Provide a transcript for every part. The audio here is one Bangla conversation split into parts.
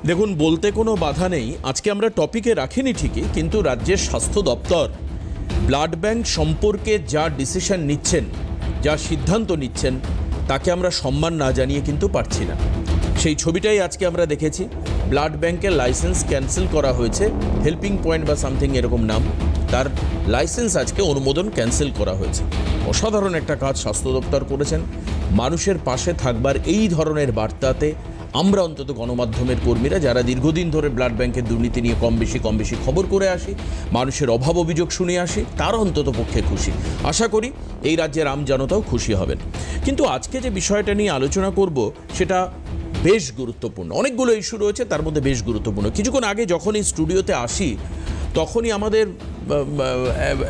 দেখুন, বলতে কোনো বাধা নেই। আজকে আমরা টপিকে রাখিনি ঠিকই, কিন্তু রাজ্যের স্বাস্থ্য দপ্তর ব্লাড ব্যাংক সম্পর্কে যা ডিসিশন নিচ্ছেন, যা সিদ্ধান্ত নিচ্ছেন, তাকে আমরা সম্মান না জানিয়ে কিন্তু পারছি না। সেই ছবিটাই আজকে আমরা দেখেছি। ব্লাড ব্যাংকের লাইসেন্স ক্যান্সেল করা হয়েছে, হেল্পিং পয়েন্ট বা সামথিং এরকম নাম, তার লাইসেন্স আজকে অনুমোদন ক্যান্সেল করা হয়েছে। অসাধারণ একটা কাজ স্বাস্থ্য দপ্তর করেছেন। মানুষের পাশে থাকবার এই ধরনের বার্তাতে আমরা অন্তত গণমাধ্যমের কর্মীরা যারা দীর্ঘদিন ধরে ব্লাড ব্যাংকের দুর্নীতি নিয়ে কম বেশি খবর করে আসি, মানুষের অভাব অভিযোগ শুনে আসি, তার অন্তত পক্ষে খুশি। আশা করি এই রাজ্যের আম জনতাও খুশি হবেন। কিন্তু আজকে যে বিষয়টা নিয়ে আলোচনা করব সেটা বেশ গুরুত্বপূর্ণ। অনেকগুলো ইস্যু রয়েছে, তার মধ্যে বেশ গুরুত্বপূর্ণ। কিছুক্ষণ আগে যখন এই স্টুডিওতে আসি তখনই আমাদের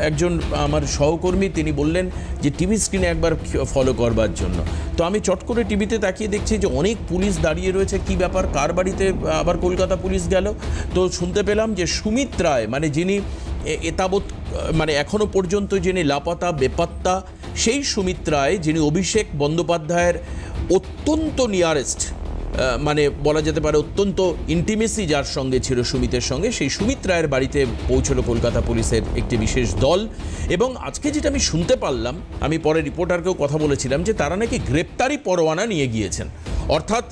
একজন আমার সহকর্মী তিনি বললেন যে টিভি স্ক্রিনে একবার ফলো করবার জন্য। তো আমি চট করে টিভিতে তাকিয়ে দেখছি যে অনেক পুলিশ দাঁড়িয়ে রয়েছে। কি ব্যাপার, কার বাড়িতে আবার কলকাতা পুলিশ গেল? তো শুনতে পেলাম যে সুমিত রায়, মানে যিনি এতাবৎ মানে এখনও পর্যন্ত যিনি লাপাতা বেপাত্তা, সেই সুমিত রায় যিনি অভিষেক বন্দ্যোপাধ্যায়ের অত্যন্ত নিয়ারেস্ট, মানে বলা যেতে পারে অত্যন্ত ইন্টিমেসি যার সঙ্গে ছিল সুমিতের সঙ্গে, সেই সুমিত রায়ের বাড়িতে পৌঁছলো কলকাতা পুলিশের একটি বিশেষ দল। এবং আজকে যেটা আমি শুনতে পারলাম, আমি পরে রিপোর্টারকেও কথা বলেছিলাম যে তারা নাকি গ্রেপ্তারি পরোয়ানা নিয়ে গিয়েছেন। অর্থাৎ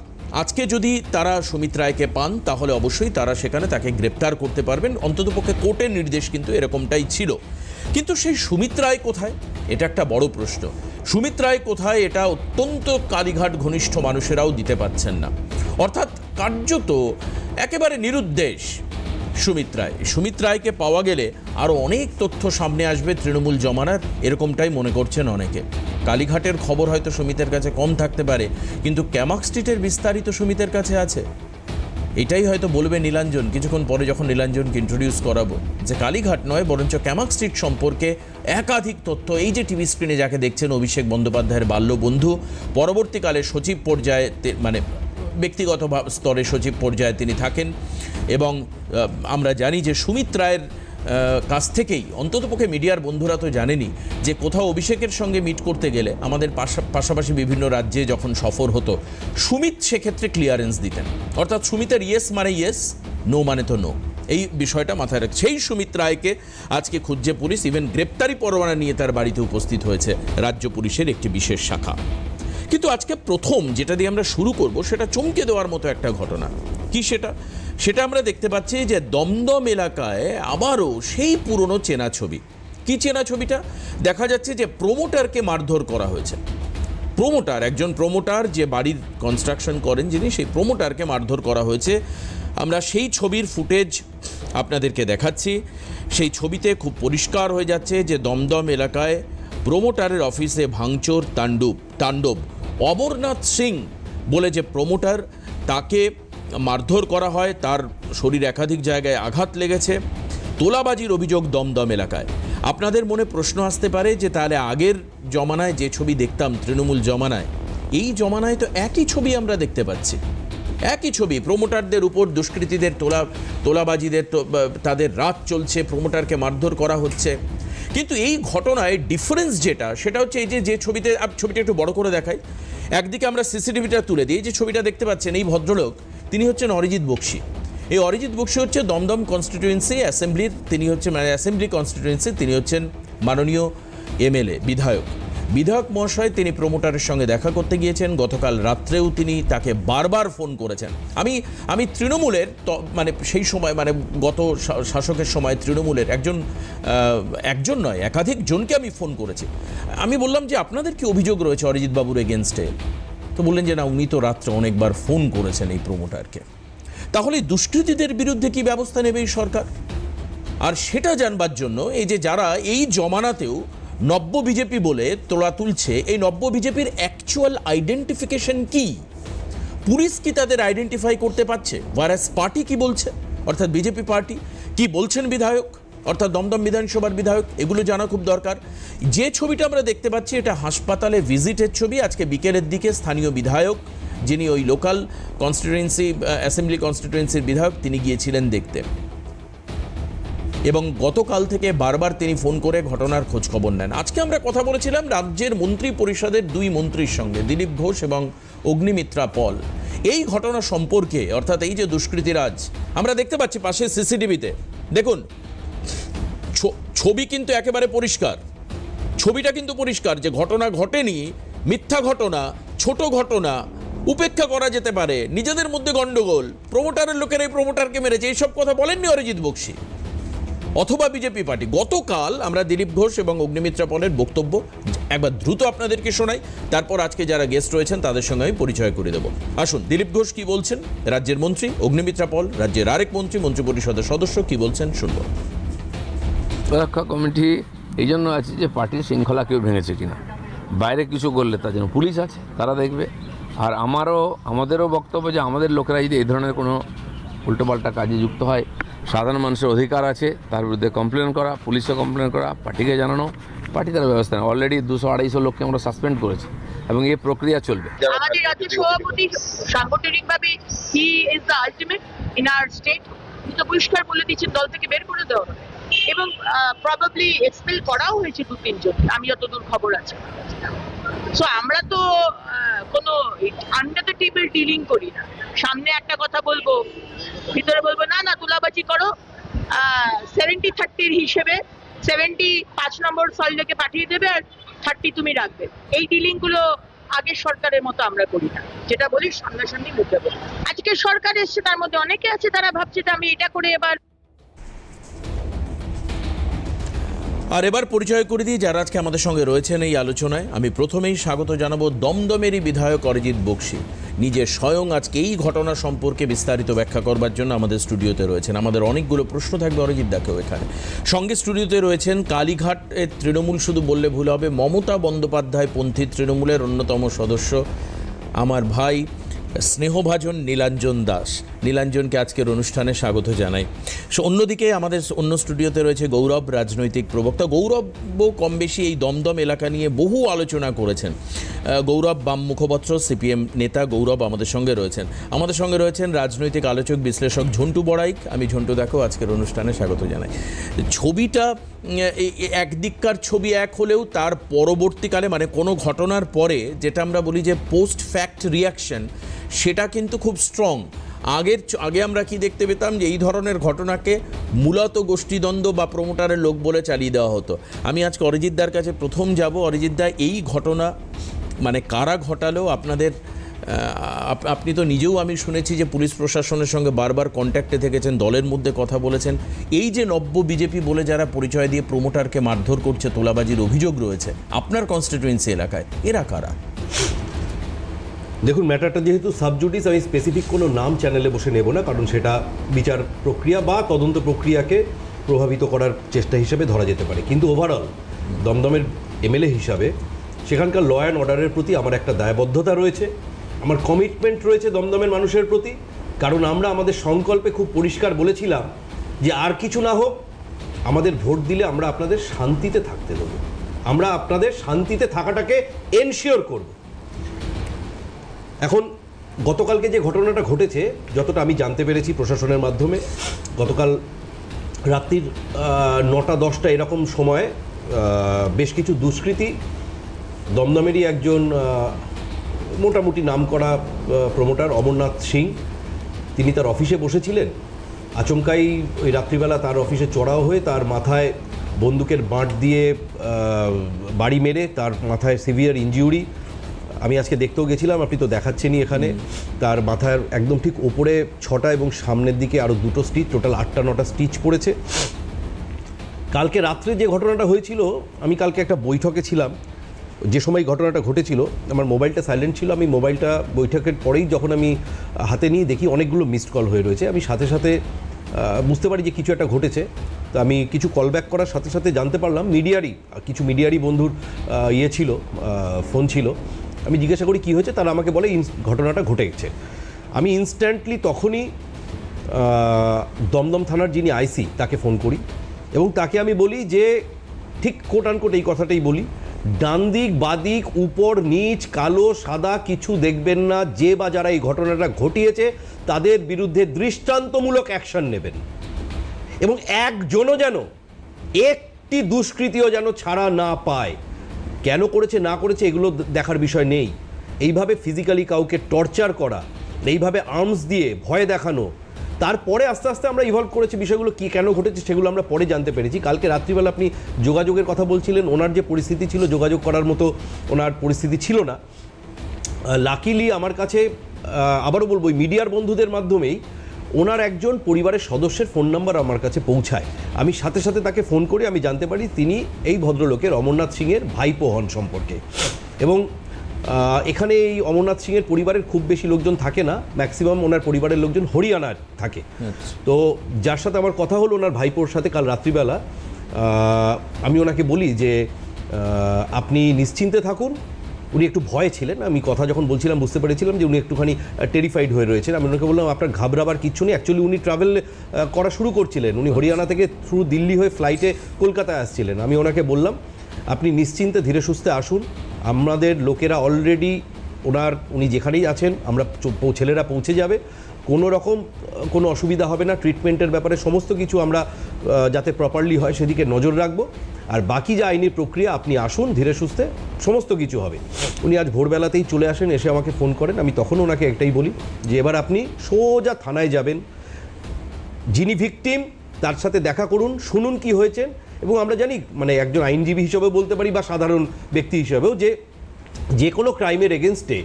আজকে যদি তারা সুমিত রায়কে পান তাহলে অবশ্যই তারা সেখানে তাকে গ্রেপ্তার করতে পারবেন। অন্ততপক্ষে কোর্টের নির্দেশ কিন্তু এরকমটাই ছিল। কিন্তু সেই সুমিত রায় কোথায়, এটা একটা বড় প্রশ্ন। সুমিত রায় কোথায়, এটা অত্যন্ত কালীঘাট ঘনিষ্ঠ মানুষেরাও দিতে পারছেন না। অর্থাৎ কার্যত একেবারে নিরুদ্দেশ সুমিত রায়কে পাওয়া গেলে আরও অনেক তথ্য সামনে আসবে তৃণমূল জমানার, এরকমটাই মনে করছেন অনেকে। কালীঘাটের খবর হয়তো সুমিতের কাছে কম থাকতে পারে, কিন্তু ক্যামাক স্ট্রিটের বিস্তারিত সুমিতের কাছে আছে। এটাই হয়তো বলবে নীলাঞ্জন কিছুক্ষণ পরে, যখন নীলাঞ্জনকে ইন্ট্রোডিউস করাবো, যে কালীঘাট নয় বরঞ্চ ক্যামাক স্ট্রিট সম্পর্কে একাধিক তথ্য। এই যে টিভি স্ক্রিনে যাকে দেখছেন, অভিষেক বন্দ্যোপাধ্যায়ের বাল্যবন্ধু, পরবর্তীকালে সচিব পর্যায়ে, মানে ব্যক্তিগত স্তরে সচিব পর্যায়ে তিনি থাকেন। এবং আমরা জানি যে সুমিত রায়ের কাছ থেকেই, অন্ততপক্ষে মিডিয়ার বন্ধুরা তো জানেনি, যে কোথাও অভিষেকের সঙ্গে মিট করতে গেলে আমাদের পাশাপাশি বিভিন্ন রাজ্যে যখন সফর হতো, সুমিত সেক্ষেত্রে ক্লিয়ারেন্স দিতেন। অর্থাৎ সুমিতের ইয়েস মানে ইয়েস, নো মানে তো নো। এই বিষয়টা মাথায় রাখ। সেই সুমিত রায়কে আজকে খুঁজছে পুলিশ। ইভেন গ্রেপ্তারি পরোয়ানা নিয়ে তার বাড়িতে উপস্থিত হয়েছে রাজ্য পুলিশের একটি বিশেষ শাখা। কিন্তু আজকে প্রথম যেটা দিয়ে আমরা শুরু করব সেটা চমকে দেওয়ার মতো একটা ঘটনা। কি সেটা আমরা দেখতে পাচ্ছি যে দমদম এলাকায় আবারও সেই পুরনো চেনা ছবি। কি চেনা ছবিটা? দেখা যাচ্ছে যে প্রমোটারকে মারধর করা হয়েছে। একজন প্রমোটার যে বাড়ির কনস্ট্রাকশন করেন যিনি, সেই প্রমোটারকে মারধর করা হয়েছে। আমরা সেই ছবির ফুটেজ আপনাদেরকে দেখাচ্ছি। সেই ছবিতে খুব পরিষ্কার হয়ে যাচ্ছে যে দমদম এলাকায় প্রমোটারের অফিসে ভাঙচুর তাণ্ডব। অমরনাথ সিং বলে যে প্রমোটার, তাকে মারধর করা হয়, তার শরীর একাধিক জায়গায় আঘাত লেগেছে। তোলাবাজির অভিযোগ দমদম এলাকায়। আপনাদের মনে প্রশ্ন আসতে পারে যে তাহলে আগের জমানায় যে ছবি দেখতাম তৃণমূল জমানায়, এই জমানায় তো একই ছবি আমরা দেখতে পাচ্ছি। একই ছবি, প্রমোটারদের উপর দুষ্কৃতীদের তোলাবাজিদের তাদের রাত চলছে, প্রমোটারকে মারধর করা হচ্ছে। কিন্তু এই ঘটনায় ডিফারেন্স সেটা হচ্ছে এই যে ছবিটা একটু বড় করে দেখাই। একদিকে আমরা সিসিটিভিটা তুলে দিই। যে ছবিটা দেখতে পাচ্ছেন, এই ভদ্রলোক তিনি হচ্ছেন অরিজিৎ বক্সি। এই অরিজিৎ বক্সি হচ্ছে দমদম কনস্টিটিউয়েন্সি অ্যাসেম্বলির, তিনি হচ্ছে মানে অ্যাসেম্বলি কনস্টিটিউয়েন্সি, তিনি হচ্ছেন মাননীয় এমএলএ বিধায়ক মহাশয়। তিনি প্রমোটারের সঙ্গে দেখা করতে গিয়েছেন। গতকাল রাত্রেও তিনি তাকে বারবার ফোন করেছেন। আমি তৃণমূলের মানে সেই সময়, মানে গত শাসকের সময় তৃণমূলের একজন নয় একাধিক জনকে আমি ফোন করেছি। আমি বললাম যে আপনাদের কি অভিযোগ রয়েছে অরিজিৎ বাবুর এগেনস্টে? তো বললেন যে না, উনি তো রাত্রে অনেকবার ফোন করেছেন এই প্রমোটারকে। তাহলে দুষ্কৃতীদের বিরুদ্ধে কি ব্যবস্থা নেবে এই সরকার? আর সেটা জানবার জন্য এই যে যারা এই জমানাতেও নব্য বিজেপি বলে তোলা তুলছে, এই নব্য বিজেপির অ্যাকচুয়াল আইডেন্টিফিকেশন কি? পুলিশ কি তাদের আইডেন্টিফাই করতে পারছে? ওয়ারাস পার্টি কি বলছে, অর্থাৎ বিজেপি পার্টি কি বলছেন বিধায়ক, অর্থাৎ দমদম বিধানসভার বিধায়ক? এগুলো জানা খুব দরকার। যে ছবিটা আমরা দেখতে পাচ্ছি এটা হাসপাতালে ভিজিটের ছবি। আজকে বিকেলের দিকে স্থানীয় বিধায়ক, যিনি ওই লোকাল কনস্টিটিউয়েন্সি অ্যাসেম্বলি কনস্টিটিউয়েন্সির বিধায়ক, তিনি গিয়েছিলেন দেখতে। এবং গতকাল থেকে বারবার তিনি ফোন করে ঘটনার খোঁজ খবর নেন। আজকে আমরা কথা বলেছিলাম রাজ্যের মন্ত্রী পরিষদের দুই মন্ত্রীর সঙ্গে, দিলীপ ঘোষ এবং অগ্নিমিত্রা পল। এই ঘটনা সম্পর্কে, অর্থাৎ এই যে দুষ্কৃতীরাজ, আমরা দেখতে পাচ্ছি পাশে সিসিটিভিতে, দেখুন ছবি কিন্তু একেবারে পরিষ্কার, ছবিটা কিন্তু পরিষ্কার যে ঘটনা ঘটেনি, মিথ্যা ঘটনা, ছোট ঘটনা, উপেক্ষা করা যেতে পারে, নিজেদের মধ্যে গন্ডগোল, প্রমোটারের লোকেরা এই প্রমোটারকে মেরেছে, এইসব কথা বলেননি অরিজিৎ বক্সী অথবা বিজেপি পার্টি। গতকাল আমরা দিলীপ ঘোষ এবং অগ্নিমিত্রা পলের বক্তব্য একবার দ্রুত আপনাদেরকে শোনাই, তারপর আজকে যারা গেস্ট রয়েছেন তাদের সঙ্গে আমি পরিচয় করে দেবো। আসুন, দিলীপ ঘোষ কি বলছেন, রাজ্যের মন্ত্রী, অগ্নিমিত্রা পল রাজ্যের আরেক মন্ত্রী, মন্ত্রিপরিষদের সদস্য, কি বলছেন শুনবো। সুরক্ষা কমিটি এই জন্য আছে যে পার্টির শৃঙ্খলা কেউ ভেঙেছে কিনা, বাইরে কিছু করলে তার জন্য পুলিশ আছে, তারা দেখবে। আর আমাদেরও বক্তব্য যে আমাদের লোকেরা যদি এই ধরনের কোনো উল্টোপাল্টা কাজে যুক্ত হয়, সাধারণ মানুষের অধিকার আছে তার বিরুদ্ধে কমপ্লেন করা, পুলিশে কমপ্লেন করা, পার্টিকে জানানো, পার্টি তার ব্যবস্থা নেয়। অলরেডি 200-250 লোককে আমরা সাসপেন্ড করেছি এবং এই প্রক্রিয়া চলবে। আমাদের রাজ্য সভাপতি সাংগঠনিকভাবে he is the ultimate in our state. তিনি তো পরিষ্কার বলে দিচ্ছেন দল থেকে বের করে দেওয়া হবে এবং প্রবাবলি এক্সপেল করাও হয়েছে 2-3 জন, আমি যতদূর খবর আছে। সো আমরা তো কোনো আন্ডার দ্য টেবিল ডিলিং করি না। সামনে একটা কথা বলবো, ভিতরে বলবো না না তুলাবাজি করো, 70-30 হিসেবে 70 5 নম্বর সল্টলেকে পাঠিয়ে দেবে আর 30 তুমি রাখবে। এই ডিলিং গুলো আগের সরকারের মতো আমরা করি না, যেটা বলি সামনাসামনি মুখে বলি। আজকে সরকার এসছে, তার মধ্যে অনেকে আছে তারা ভাবছে যে আমি এটা করে এবার। আর এবার পরিচয় করে দিই যারা আজকে আমাদের সঙ্গে রয়েছেন এই আলোচনায়। আমি প্রথমেই স্বাগত জানাবো দমদমেরই বিধায়ক অরিজিৎ বক্সী, নিজে স্বয়ং আজকে এই ঘটনা সম্পর্কে বিস্তারিত ব্যাখ্যা করবার জন্য আমাদের স্টুডিওতে রয়েছেন। আমাদের অনেকগুলো প্রশ্ন থাকবে অরিজিৎ দাকেও এখানে। সঙ্গে স্টুডিওতে রয়েছেন কালীঘাটের তৃণমূল শুধু বললে ভুল হবে, মমতা বন্দ্যোপাধ্যায় পন্থী তৃণমূলের অন্যতম সদস্য আমার ভাই স্নেহভাজন নীলাঞ্জন দাস। নীলাঞ্জনকে আজকের অনুষ্ঠানে স্বাগত জানাই। অন্যদিকে আমাদের অন্য স্টুডিওতে রয়েছে গৌরব, রাজনৈতিক প্রবক্তা। গৌরবও কম বেশি এই দমদম এলাকা নিয়ে বহু আলোচনা করেছেন। গৌরব বাম মুখপাত্র, সিপিএম নেতা গৌরব আমাদের সঙ্গে রয়েছেন। আমাদের সঙ্গে রয়েছেন রাজনৈতিক আলোচক বিশ্লেষক ঝন্টু বড়াইক। আমি ঝন্টু দাকেও আজকের অনুষ্ঠানে স্বাগত জানাই। ছবিটা একদিককার ছবি এক হলেও তার পরবর্তীকালে, মানে কোনো ঘটনার পরে যেটা আমরা বলি যে পোস্ট ফ্যাক্ট রিয়াকশন, সেটা কিন্তু খুব স্ট্রং। আগে আমরা কি দেখতে পেতাম যে এই ধরনের ঘটনাকে মূলত গোষ্ঠীদ্বন্দ্ব বা প্রমোটারের লোক বলে চালিয়ে দেওয়া হতো। আমি আজকে অরিজিৎদার কাছে প্রথম যাব। অরিজিৎদা, এই ঘটনা মানে কারা ঘটালো আপনাদের? আপনি তো নিজেও, আমি শুনেছি যে পুলিশ প্রশাসনের সঙ্গে বারবার কন্ট্যাক্টে থেকেছেন, দলের মধ্যে কথা বলেছেন। এই যে নব্য বিজেপি বলে যারা পরিচয় দিয়ে প্রমোটারকে মারধর করছে, তোলাবাজির অভিযোগ রয়েছে আপনার কনস্টিটিউয়েন্সি এলাকায়, এরা কারা? দেখুন, ম্যাটারটা যেহেতু সাবজুডিস, আমি স্পেসিফিক কোনো নাম চ্যানেলে বসে নেব না, কারণ সেটা বিচার প্রক্রিয়া বা তদন্ত প্রক্রিয়াকে প্রভাবিত করার চেষ্টা হিসেবে ধরা যেতে পারে। কিন্তু ওভারঅল দমদমের এমএলএ হিসাবে সেখানকার ল অ্যান্ড অর্ডারের প্রতি আমার একটা দায়বদ্ধতা রয়েছে, আমার কমিটমেন্ট রয়েছে দমদমের মানুষের প্রতি। কারণ আমরা আমাদের সংকল্পে খুব পরিষ্কার বলেছিলাম যে আর কিছু না হোক, আমাদের ভোট দিলে আমরা আপনাদের শান্তিতে থাকতে দেব, আমরা আপনাদের শান্তিতে থাকাটাকে এনশিওর করব। এখন গতকালকে যে ঘটনাটা ঘটেছে, যতটা আমি জানতে পেরেছি প্রশাসনের মাধ্যমে, গতকাল রাত্রির 9টা-10টা এরকম সময়ে বেশ কিছু দুষ্কৃতী, দমদমেরই একজন মোটামুটি নামকরা প্রমোটার অমরনাথ সিং, তিনি তার অফিসে বসেছিলেন। আচমকাই ওই রাত্রিবেলা তার অফিসে চড়াও হয়ে তার মাথায় বন্দুকের বাঁট দিয়ে বাড়ি মেরে তার মাথায় সিভিয়ার ইনজিউরি। আমি আজকে দেখতেও গেছিলাম, আপনি তো দেখাচ্ছেনই এখানে। তার মাথার একদম ঠিক ওপরে 6টা এবং সামনের দিকে আরও 2টো স্টিচ, টোটাল 8টা-9টা স্টিচ পড়েছে। কালকে রাত্রে যে ঘটনাটা হয়েছিল, আমি কালকে একটা বৈঠকে ছিলাম, যে সময় ঘটনাটা ঘটেছিল আমার মোবাইলটা সাইলেন্ট ছিল। আমি মোবাইলটা বৈঠকের পরেই যখন আমি হাতে নিয়ে দেখি অনেকগুলো মিসড কল হয়ে রয়েছে, আমি সাথে সাথে বুঝতে পারি যে কিছু একটা ঘটেছে। তো আমি কিছু কল ব্যাক করার সাথে সাথে জানতে পারলাম কিছু মিডিয়ারই বন্ধুর ছিল, ফোন ছিল। আমি জিজ্ঞাসা করি কী হয়েছে, তারা আমাকে বলে ঘটনাটা ঘটে গেছে। আমি ইনস্ট্যান্টলি তখনই দমদম থানার যিনি আইসি তাকে ফোন করি এবং তাকে আমি বলি যে ঠিক কোট আনকোট এই কথাটাই বলি, ডান দিক বাদিক উপর নিচ কালো সাদা কিছু দেখবেন না, যে বা যারা এই ঘটনাটা ঘটিয়েছে তাদের বিরুদ্ধে দৃষ্টান্তমূলক অ্যাকশন নেবেন এবং একজনও যেন একটি দুষ্কৃতীও যেন ছাড়া না পায়। কেন করেছে না করেছে এগুলো দেখার বিষয় নেই। এইভাবে ফিজিক্যালি কাউকে টর্চার করা এইভাবে আর্মস দিয়ে ভয় দেখানো, তারপরে আস্তে আস্তে আমরা ইভলভ করেছি বিষয়গুলো কী কেন ঘটেছে সেগুলো আমরা পরে জানতে পেরেছি। কালকে রাত্রিবেলা আপনি যোগাযোগের কথা বলছিলেন, ওনার যে পরিস্থিতি ছিল যোগাযোগ করার মতো ওনার পরিস্থিতি ছিল না। লাকিলি আমার কাছে আবারও বলবো মিডিয়ার বন্ধুদের মাধ্যমেই ওনার একজন পরিবারের সদস্যের ফোন নাম্বার আমার কাছে পৌঁছায়। আমি সাথে সাথে তাকে ফোন করে আমি জানতে পারি তিনি এই ভদ্রলোকের অমরনাথ সিংয়ের ভাইপো হন সম্পর্কে। এবং এখানে এই অমরনাথ সিংয়ের পরিবারের খুব বেশি লোকজন থাকে না, ম্যাক্সিমাম ওনার পরিবারের লোকজন হরিয়ানার থাকে। তো যার সাথে আমার কথা হলো ওনার ভাইপোর সাথে কাল রাত্রিবেলা, আমি ওনাকে বলি যে আপনি নিশ্চিন্তে থাকুন। উনি একটু ভয়ে ছিলেন, আমি কথা যখন বলছিলাম বুঝতে পেরেছিলাম যে উনি একটুখানি টেরিফাইড হয়ে রয়েছেন। আমি ওনাকে বললাম আপনার ঘাবড়াবার কিচ্ছু নেই। অ্যাকচুয়ালি উনি ট্রাভেল করা শুরু করছিলেন, উনি হরিয়ানা থেকে থ্রু দিল্লি হয়ে ফ্লাইটে কলকাতায় আসছিলেন। আমি ওনাকে বললাম আপনি নিশ্চিন্তে ধীরে সুস্থে আসুন, আমাদের লোকেরা অলরেডি উনি যেখানেই আছেন আমরা ছেলেরা পৌঁছে যাবে, কোনো রকম কোনো অসুবিধা হবে না। ট্রিটমেন্টের ব্যাপারে সমস্ত কিছু আমরা যাতে প্রপারলি হয় সেদিকে নজর রাখবো, আর বাকি যা আইনি প্রক্রিয়া আপনি আসুন ধীরে সুস্থে, সমস্ত কিছু হবে। উনি আজ ভোরবেলাতেই চলে আসেন, এসে আমাকে ফোন করেন। আমি তখন ওনাকে একটাই বলি যে এবার আপনি সোজা থানায় যাবেন, যিনি ভিকটিম তার সাথে দেখা করুন, শুনুন কি হয়েছেন। এবং আমরা জানি মানে একজন আইনজীবী হিসেবে বলতে পারি বা সাধারণ ব্যক্তি হিসেবেও যে কোনো ক্রাইমের এগেনস্টে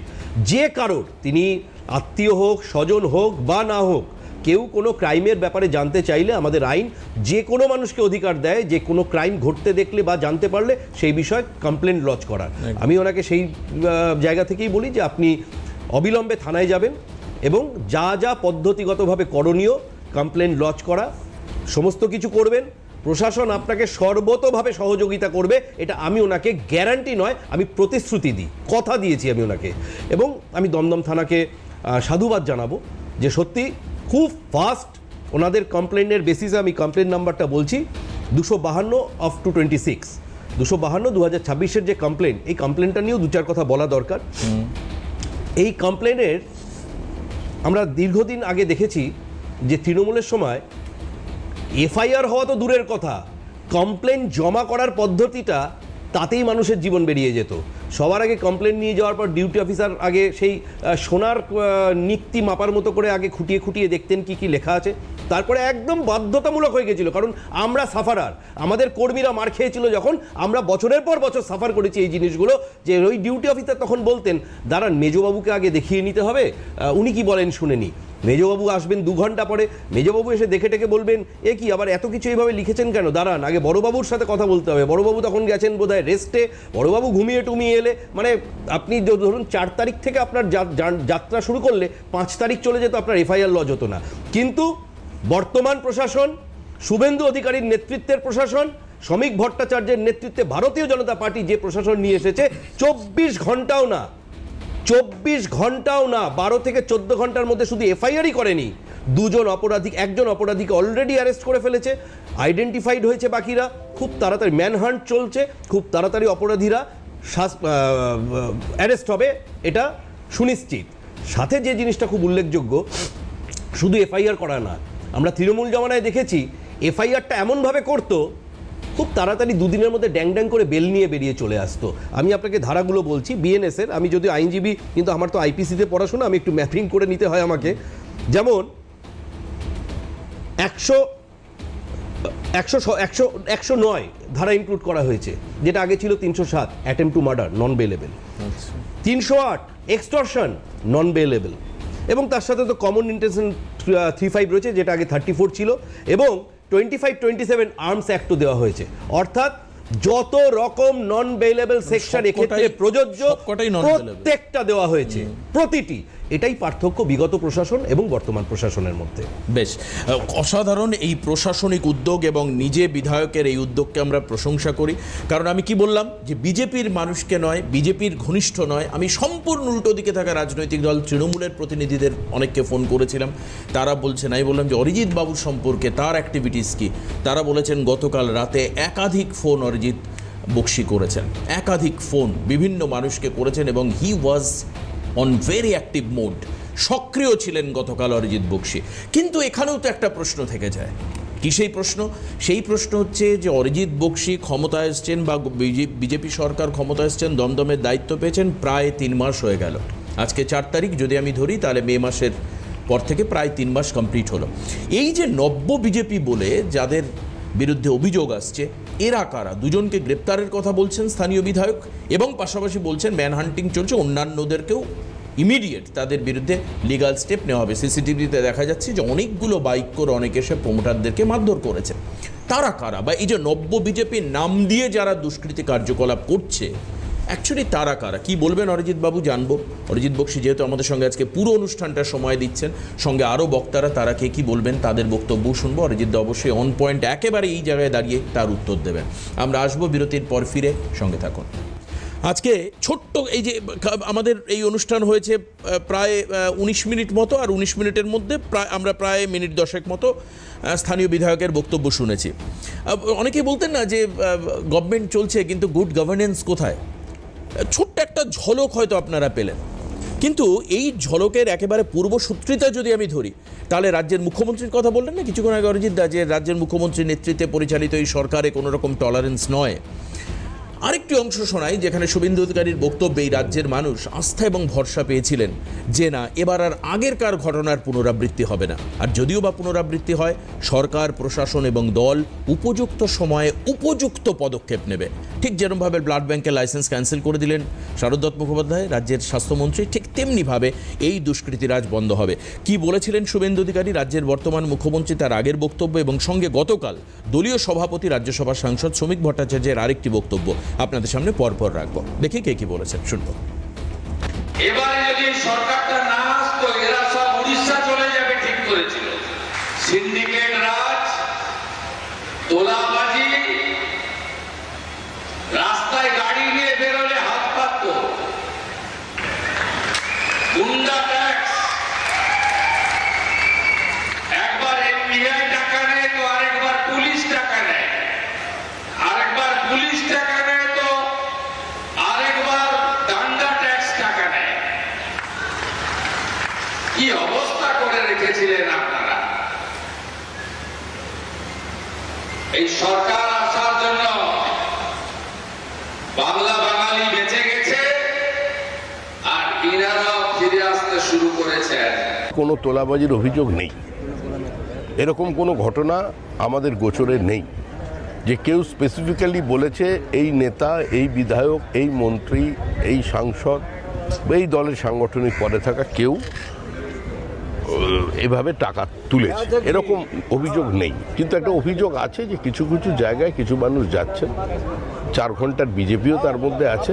যে কারোর, তিনি আত্মীয় হোক, স্বজন হোক বা না হোক, কেউ কোনো ক্রাইমের ব্যাপারে জানতে চাইলে আমাদের আইন যে কোনো মানুষকে অধিকার দেয় যে কোনো ক্রাইম ঘটতে দেখলে বা জানতে পারলে সেই বিষয়ে কমপ্লেন লজ করার। আমি ওনাকে সেই জায়গা থেকেই বলি যে আপনি অবিলম্বে থানায় যাবেন এবং যা যা পদ্ধতিগতভাবে করণীয়, কমপ্লেন লজ করা, সমস্ত কিছু করবেন। প্রশাসন আপনাকে সর্বতোভাবে সহযোগিতা করবে, এটা আমি ওনাকে গ্যারান্টি নয়, আমি প্রতিশ্রুতি দিই, কথা দিয়েছি আমি ওনাকে। এবং আমি দমদম থানাকে সাধুবাদ জানাবো যে সত্যি খুব ফাস্ট ওনাদের কমপ্লেনের বেসিসে, আমি কমপ্লেন নাম্বারটা বলছি 252/226, 252/2026 যে কমপ্লেন, এই কমপ্লেনটা নিয়েও দু চার কথা বলা দরকার। এই কমপ্লেনের আমরা দীর্ঘদিন আগে দেখেছি যে তৃণমূলের সময় এফআইআর হওয়া তো দূরের কথা, কমপ্লেন জমা করার পদ্ধতিটা তাতেই মানুষের জীবন বেরিয়ে যেত। সবার আগে কমপ্লেন নিয়ে যাওয়ার পর ডিউটি অফিসার আগে সেই সোনার নিক্তি মাপার মতো করে আগে খুঁটিয়ে খুঁটিয়ে দেখতেন কি কি লেখা আছে, তারপরে একদম বাধ্যতামূলক হয়ে গেছিল। কারণ আমরা সাফারার, আমাদের কর্মীরা মার খেয়েছিল যখন, আমরা বছরের পর বছর সাফার করেছি এই জিনিসগুলো, যে ওই ডিউটি অফিসার তখন বলতেন দাঁড়ান মেজবাবুকে আগে দেখিয়ে নিতে হবে, উনি কি বলেন শুনে নি। মেজবাবু আসবেন 2 ঘন্টা পরে, মেজবাবু এসে দেখে টেকে বলবেন এ কি আবার এত কিছু এইভাবে লিখেছেন কেন, দাঁড়ান আগে বড়বাবুর সাথে কথা বলতে হবে। বড়বাবু তখন গেছেন বোধহয় রেস্টে, বড়বাবু ঘুমিয়ে টুমিয়ে এলে, মানে আপনি ধরুন 4 তারিখ থেকে আপনার যাত্রা শুরু করলে 5 তারিখ চলে যেত, আপনার এফআইআর লজ হতো না। কিন্তু বর্তমান প্রশাসন, শুভেন্দু অধিকারীর নেতৃত্বের প্রশাসন, শ্রমিক ভট্টাচার্যের নেতৃত্বে ভারতীয় জনতা পার্টি যে প্রশাসন নিয়ে এসেছে, 24 ঘন্টাও না 12 থেকে 14 ঘন্টার মধ্যে শুধু এফআইআরই করেনি, একজন অপরাধীকে অলরেডি অ্যারেস্ট করে ফেলেছে, আইডেন্টিফাইড হয়েছে বাকিরা, খুব তাড়াতাড়ি ম্যানহান্ট চলছে, খুব তাড়াতাড়ি অপরাধীরা অ্যারেস্ট হবে এটা সুনিশ্চিত। সাথে যে জিনিসটা খুব উল্লেখযোগ্য, শুধু এফআইআর করা না, আমরা তৃণমূল জমানায় দেখেছি এফআইআরটা এমনভাবে করতো খুব তাড়াতাড়ি 2 দিনের মধ্যে ড্যাং ড্যাং করে বেল নিয়ে বেরিয়ে চলে আসতো। আমি আপনাকে ধারাগুলো বলছি বিএনএসের, আমি যদি আইনজীবী কিন্তু আমার তো আইপিসিতে পড়াশোনা, আমি একটু ম্যাপিং করে নিতে হয় আমাকে। যেমন 109 ধারা ইনক্লুড করা হয়েছে, যেটা আগে ছিল 307 attempt to murder non bailable, 308 extortion non bailable, এবং তার সাথে তো কমন ইন্টেনশন 35 রয়েছে, যেটা আগে 34 ছিল, এবং 25-27 আর্মস অ্যাক্টও দেওয়া হয়েছে। অর্থাৎ যত রকম নন বেলেবল সেকশন এক্ষেত্রে প্রযোজ্য প্রত্যেকটা দেওয়া হয়েছে, প্রতিটি। এটাই পার্থক্য বিগত প্রশাসন এবং বর্তমান প্রশাসনের মধ্যে। বেশ অসাধারণ এই প্রশাসনিক উদ্যোগ, এবং নিজে বিধায়কের এই উদ্যোগকে আমরা প্রশংসা করি। কারণ আমি কি বললাম যে বিজেপির মানুষকে নয়, বিজেপির ঘনিষ্ঠ নয়, আমি সম্পূর্ণ উল্টো দিকে থাকা রাজনৈতিক দল তৃণমূলের প্রতিনিধিদের অনেককে ফোন করেছিলাম, তারা বলছেন, আমি বললাম যে অরিজিৎ বাবুর সম্পর্কে তার অ্যাক্টিভিটিস কি, তারা বলেছেন গতকাল রাতে একাধিক ফোন অরিজিৎ বক্সি করেছেন, একাধিক ফোন বিভিন্ন মানুষকে করেছেন, এবং he was on very active mode, সক্রিয় ছিলেন গতকাল অরিজিৎ বক্সি। কিন্তু এখানেও তো একটা প্রশ্ন থেকে যায়, কি সেই প্রশ্ন? সেই প্রশ্ন হচ্ছে যে অরিজিৎ বক্সি ক্ষমতায় এসছেন বা বিজেপি সরকার ক্ষমতায় এসছেন, দমদমের দায়িত্ব পেয়েছেন প্রায় 3 মাস হয়ে গেল। আজকে 4 তারিখ যদি আমি ধরি তাহলে মে মাসের পর থেকে প্রায় 3 মাস কমপ্লিট হলো। এই যে নব্য বিজেপি বলে যাদের বিরুদ্ধে অভিযোগ আসছে, এরা কারা? দুজনকে গ্রেপ্তারের কথা বলছেন স্থানীয় বিধায়ক এবং পাশাপাশি বলছেন ম্যানহান্টিং চলছে, অন্যান্যদেরকেও ইমিডিয়েট তাদের বিরুদ্ধে লিগাল স্টেপ নেওয়া হবে। সিসিটিভিতে দেখা যাচ্ছে যে অনেকগুলো বাইক করে অনেকে এসে প্রমোটারদেরকে মারধর করেছে। তারা কারা? বা এই যে নব্য বিজেপির নাম দিয়ে যারা দুষ্কৃতি কার্যকলাপ করছে, অ্যাকচুয়ালি তারা কারা? কি বলবেন অরিজিৎ বাবু, জানবো। অরিজিৎ বক্সী যেহেতু আমাদের সঙ্গে আজকে পুরো অনুষ্ঠানটা সময় দিচ্ছেন, সঙ্গে আরও বক্তারা, তারা কে কী বলবেন তাদের বক্তব্য শুনবো। অরিজিৎ অবশ্যই অন পয়েন্ট একেবারে এই জায়গায় দাঁড়িয়ে তার উত্তর দেবেন। আমরা আসবো বিরতির পর, ফিরে সঙ্গে থাকুন। আজকে ছোট্ট এই যে আমাদের এই অনুষ্ঠান হয়েছে প্রায় 19 মিনিট মতো, আর 19 মিনিটের মধ্যে আমরা প্রায় মিনিট 10 মতো স্থানীয় বিধায়কের বক্তব্য শুনেছি। অনেকেই বলতেন না যে গভর্নমেন্ট চলছে কিন্তু গুড গভর্নেন্স কোথায়? ছোট্ট একটা ঝলক হয়তো আপনারা পেলেন, কিন্তু এই ঝলকের একেবারে পূর্বসূত্রিতা যদি আমি ধরি, তাহলে রাজ্যের মুখ্যমন্ত্রীর কথা বললেন না কিছুক্ষণ আগে অরিজিৎ দা, যে রাজ্যের মুখ্যমন্ত্রীর নেতৃত্বে পরিচালিত এই সরকারে কোনো রকম টলারেন্স নয়। আরেকটি অংশ শোনাই যেখানে শুভেন্দু অধিকারীর বক্তব্যে এই রাজ্যের মানুষ আস্থা এবং ভরসা পেয়েছিলেন যে না, এবার আর আগেরকার ঘটনার পুনরাবৃত্তি হবে না। আর যদিও বা পুনরাবৃত্তি হয়, সরকার, প্রশাসন এবং দল উপযুক্ত সময়ে উপযুক্ত পদক্ষেপ নেবে। ঠিক যেরকমভাবে ব্লাড ব্যাংকের লাইসেন্স ক্যান্সেল করে দিলেন শারদ দত্ত মুখোপাধ্যায়, রাজ্যের স্বাস্থ্যমন্ত্রী, ঠিক তেমনিভাবে এই দুষ্কৃতিরাজ বন্ধ হবে। কি বলেছিলেন শুভেন্দু অধিকারী, রাজ্যের বর্তমান মুখ্যমন্ত্রী, তার আগের বক্তব্য এবং সঙ্গে গতকাল দলীয় সভাপতি রাজ্যসভার সাংসদ শ্রমিক ভট্টাচার্যের আরেকটি বক্তব্য আপনাদের সামনে পরপর রাখবো। দেখি কে কি বলেছেন, শুনবো। এবারে যদি সরকারটা না আসতো, এরা সব উড়িষ্যা চলে যাবে ঠিক করেছিল। সিন্ডিকেট রাজ, তোলাবাজি, রাস্তায় গাড়ি নিয়ে বেরোলে হাত পাতত, গুন্ডা ট্যাক্স, একবার এনপিআই টাকা নেয় তো আরেকবার পুলিশ টাকা নেয়, আরেকবার পুলিশ টাকা নেয় তো আরেকবার ডান্ডা ট্যাক্স টাকা নেয়। কি অবস্থা করে রেখেছিলেন আপনারা? এই সরকার আসার জন্য বাংলা বাঙালি বেঁচে গেছে, আর ইনারাও ফিরে আসতে শুরু করেছেন। কোনো তোলাবাজির অভিযোগ নেই, এরকম কোনো ঘটনা আমাদের গোচরে নেই যে কেউ স্পেসিফিক্যালি বলেছে এই নেতা, এই বিধায়ক, এই মন্ত্রী, এই সাংসদ বা এই দলের সাংগঠনিক পদে থাকা কেউ এভাবে টাকা তুলেছে, এরকম অভিযোগ নেই। কিন্তু একটা অভিযোগ আছে যে কিছু কিছু জায়গায় কিছু মানুষ যাচ্ছেন, 4 ঘন্টার বিজেপিও তার মধ্যে আছে।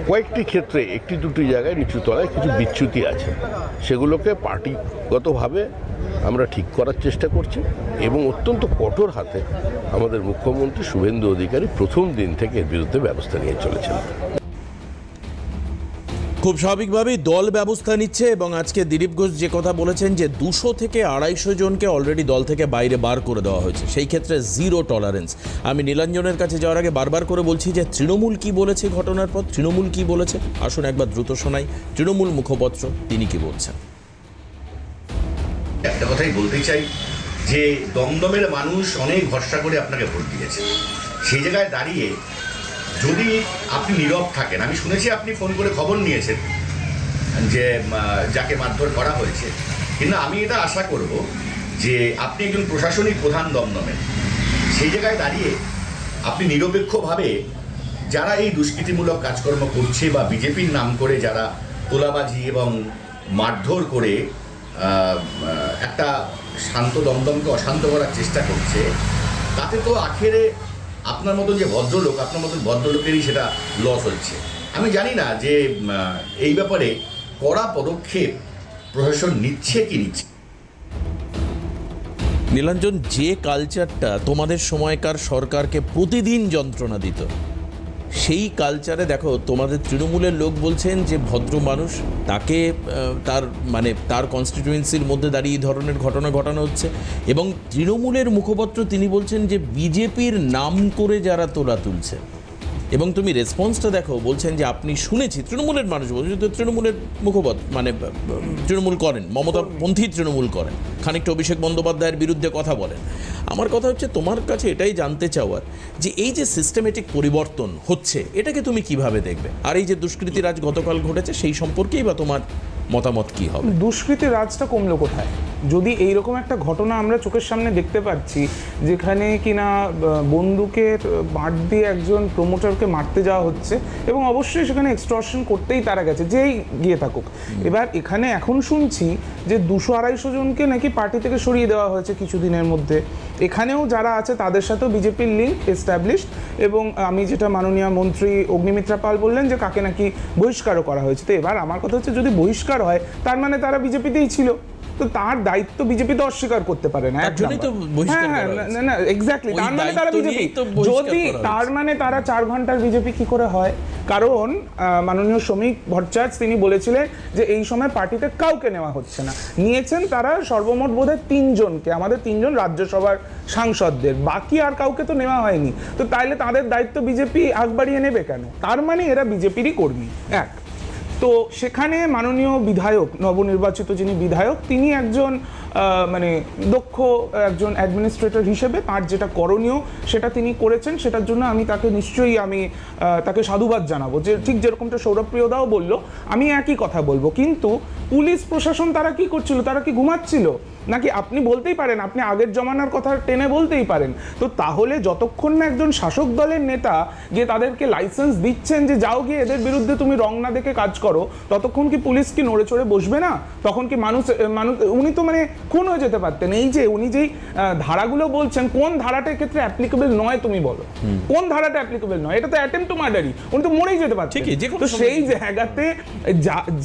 কয়েকটি ক্ষেত্রে একটি দুটি জায়গায় নিচু তলায় কিছু বিচ্যুতি আছে, সেগুলোকে পার্টিগতভাবে আমরা ঠিক করার চেষ্টা করছি এবং অত্যন্ত কঠোর হাতে আমাদের মুখ্যমন্ত্রী শুভেন্দু অধিকারী প্রথম দিন থেকে এর বিরুদ্ধে ব্যবস্থা নিয়ে চলেছেন। খুব স্বাভাবিকভাবেই দল ব্যবস্থা নিচ্ছে এবং আজকে দিলীপ ঘোষ যে কথা বলেছেন যে 200 থেকে 250 জনকে অলরেডি দল থেকে বাইরে বার করে দেওয়া হয়েছে, সেই ক্ষেত্রে জিরো টলারেন্স। আমি নীলাঞ্জনের কাছে যাওয়ার আগে বারবার করে বলছি যে তৃণমূল কি বলেছে ঘটনার পর, তৃণমূল কি বলেছে, আসুন একবার দ্রুত শোনাই তৃণমূল মুখপত্র তিনি কি বলছেন। একটা কথাই বলতে চাই যে দমদমের মানুষ অনেক ভরসা করে আপনাকে ভোট দিয়েছে, সেই জায়গায় দাঁড়িয়ে যদি আপনি নীরব থাকেন, আমি শুনেছি আপনি ফোন করে খবর নিয়েছেন যে যাকে মারধর করা হয়েছে, কিন্তু আমি এটা আশা করব যে আপনি একজন প্রশাসনিক প্রধান দমদমের, সেই জায়গায় দাঁড়িয়ে আপনি নিরপেক্ষভাবে যারা এই দুষ্কৃতিমূলক কাজকর্ম করছে বা বিজেপির নাম করে যারা তোলাবাজি এবং মারধর করে একটা শান্ত দমদমকে অশান্ত করার চেষ্টা করছে, তাতে তো আখেরে আপনার মতন যে ভদ্রলোক, আপনার মতন ভদ্রলোকেরই সেটা লস হচ্ছে। আমি জানি না যে এই ব্যাপারে কড়া পদক্ষেপ প্রশাসন নিচ্ছে কি নিচ্ছে। নীলাঞ্জন, যে কালচারটা তোমাদের সময়কার সরকারকে প্রতিদিন যন্ত্রণা দিত, সেই কালচারে দেখো তোমাদের তৃণমূলের লোক বলছেন যে ভদ্র মানুষ, তাকে তার কনস্টিটিউয়েন্সির মধ্যে দাঁড়িয়ে এই ধরনের ঘটনা ঘটানো হচ্ছে, এবং তৃণমূলের মুখপত্র তিনি বলছেন যে বিজেপির নাম করে যারা তোলা তুলছে, এবং তুমি রেসপন্সটা দেখো, বলছেন যে আপনি শুনেছি, তৃণমূলের মানুষ বলছে, তো তৃণমূলের মুখপাত্র মানে তৃণমূল করেন, মমতাপন্থী তৃণমূল করেন, খানিকটা অভিষেক বন্দ্যোপাধ্যায়ের বিরুদ্ধে কথা বলেন। আমার কথা হচ্ছে তোমার কাছে এটাই জানতে চাওয়ার যে এই যে সিস্টেমেটিক পরিবর্তন হচ্ছে এটাকে তুমি কিভাবে দেখবে, আর এই যে দুষ্কৃতি রাজ গতকাল ঘটেছে সেই সম্পর্কেই বা তোমার মতামত কি হবে? দুষ্কৃতি রাজটা কমলো কোথায়? যদি এইরকম একটা ঘটনা আমরা চোখের সামনে দেখতে পাচ্ছি, যেখানে কিনা বন্দুকের বাট দিয়ে একজন প্রমোটারকে মারতে যাওয়া হচ্ছে, এবং অবশ্যই সেখানে এক্সটর্শন করতেই তারা গেছে, যেই গিয়ে থাকুক। এবার এখানে এখন শুনছি যে 200-250 জনকে নাকি পার্টি থেকে সরিয়ে দেওয়া হয়েছে কিছুদিনের মধ্যে। এখানেও যারা আছে তাদের সাথেও বিজেপির লিঙ্ক এস্টাবলিশড, এবং আমি যেটা মাননীয় মন্ত্রী অগ্নিমিত্রা পাল বললেন যে কাকে নাকি বহিষ্কারও করা হয়েছে। তো এবার আমার কথা হচ্ছে, যদি বহিষ্কার হয় তার মানে তারা বিজেপিতেই ছিল, তো তার দায়িত্ব বিজেপি তো অস্বীকার করতে পারে না। না এক্স্যাক্টলি, তার মানে তারা বিজেপি, যদি তার মানে তারা 4 ঘন্টার বিজেপি কি করে হয়? কারণ মাননীয় শ্রমিক ভট্টাচার্য তিনি বলেছিলেন যে এই সময় পার্টিতে কাউকে নেওয়া হচ্ছে না, নিয়েছেন তারা সর্বমোট বোধহয় 3 জনকে, আমাদের 3 জন রাজ্যসভার সাংসদদের, বাকি আর কাউকে তো নেওয়া হয়নি। তো তাইলে তাদের দায়িত্ব বিজেপি আগ বাড়িয়ে নেবে কেন? তার মানে এরা বিজেপিরই কর্মী। এক, তো সেখানে মাননীয় বিধায়ক, নবনির্বাচিত যিনি বিধায়ক, তিনি একজন মানে দক্ষ একজন অ্যাডমিনিস্ট্রেটর হিসেবে তার যেটা করণীয় সেটা তিনি করেছেন, সেটার জন্য আমি তাকে নিশ্চয়ই তাকে সাধুবাদ জানাবো। যে ঠিক যেরকমটা সৌরভপ্রিয়দাও বললো, আমি একই কথা বলবো। কিন্তু পুলিশ প্রশাসন তারা কি করছিল? তারা কি ঘুমাচ্ছিল নাকি? আপনি বলতেই পারেন, আপনি আগের জমানার কথা টেনে বলতেই পারেন। তো তাহলে যতক্ষণ না একজন শাসক দলের নেতা গিয়ে তাদেরকে লাইসেন্স দিচ্ছেন যে যাও গিয়ে এদের বিরুদ্ধে তুমি রং না দেখে কাজ করো, ততক্ষণ কি পুলিশ কি নড়ে চড়ে বসবে না? তখন কি মানুষ, উনি তো মানে খুন হয়ে যেতে পারতেন। এই যে উনি যেই ধারাগুলো বলছেন, কোন ধারাটার ক্ষেত্রে অ্যাপ্লিকেবল নয় তুমি বলো, কোন ধারাটা অ্যাপ্লিকেবল নয়? এটা তো অ্যাটেম্প টু মার্ডারই, উনি তো মরেই যেতে পারতেন। তো সেই জায়গাতে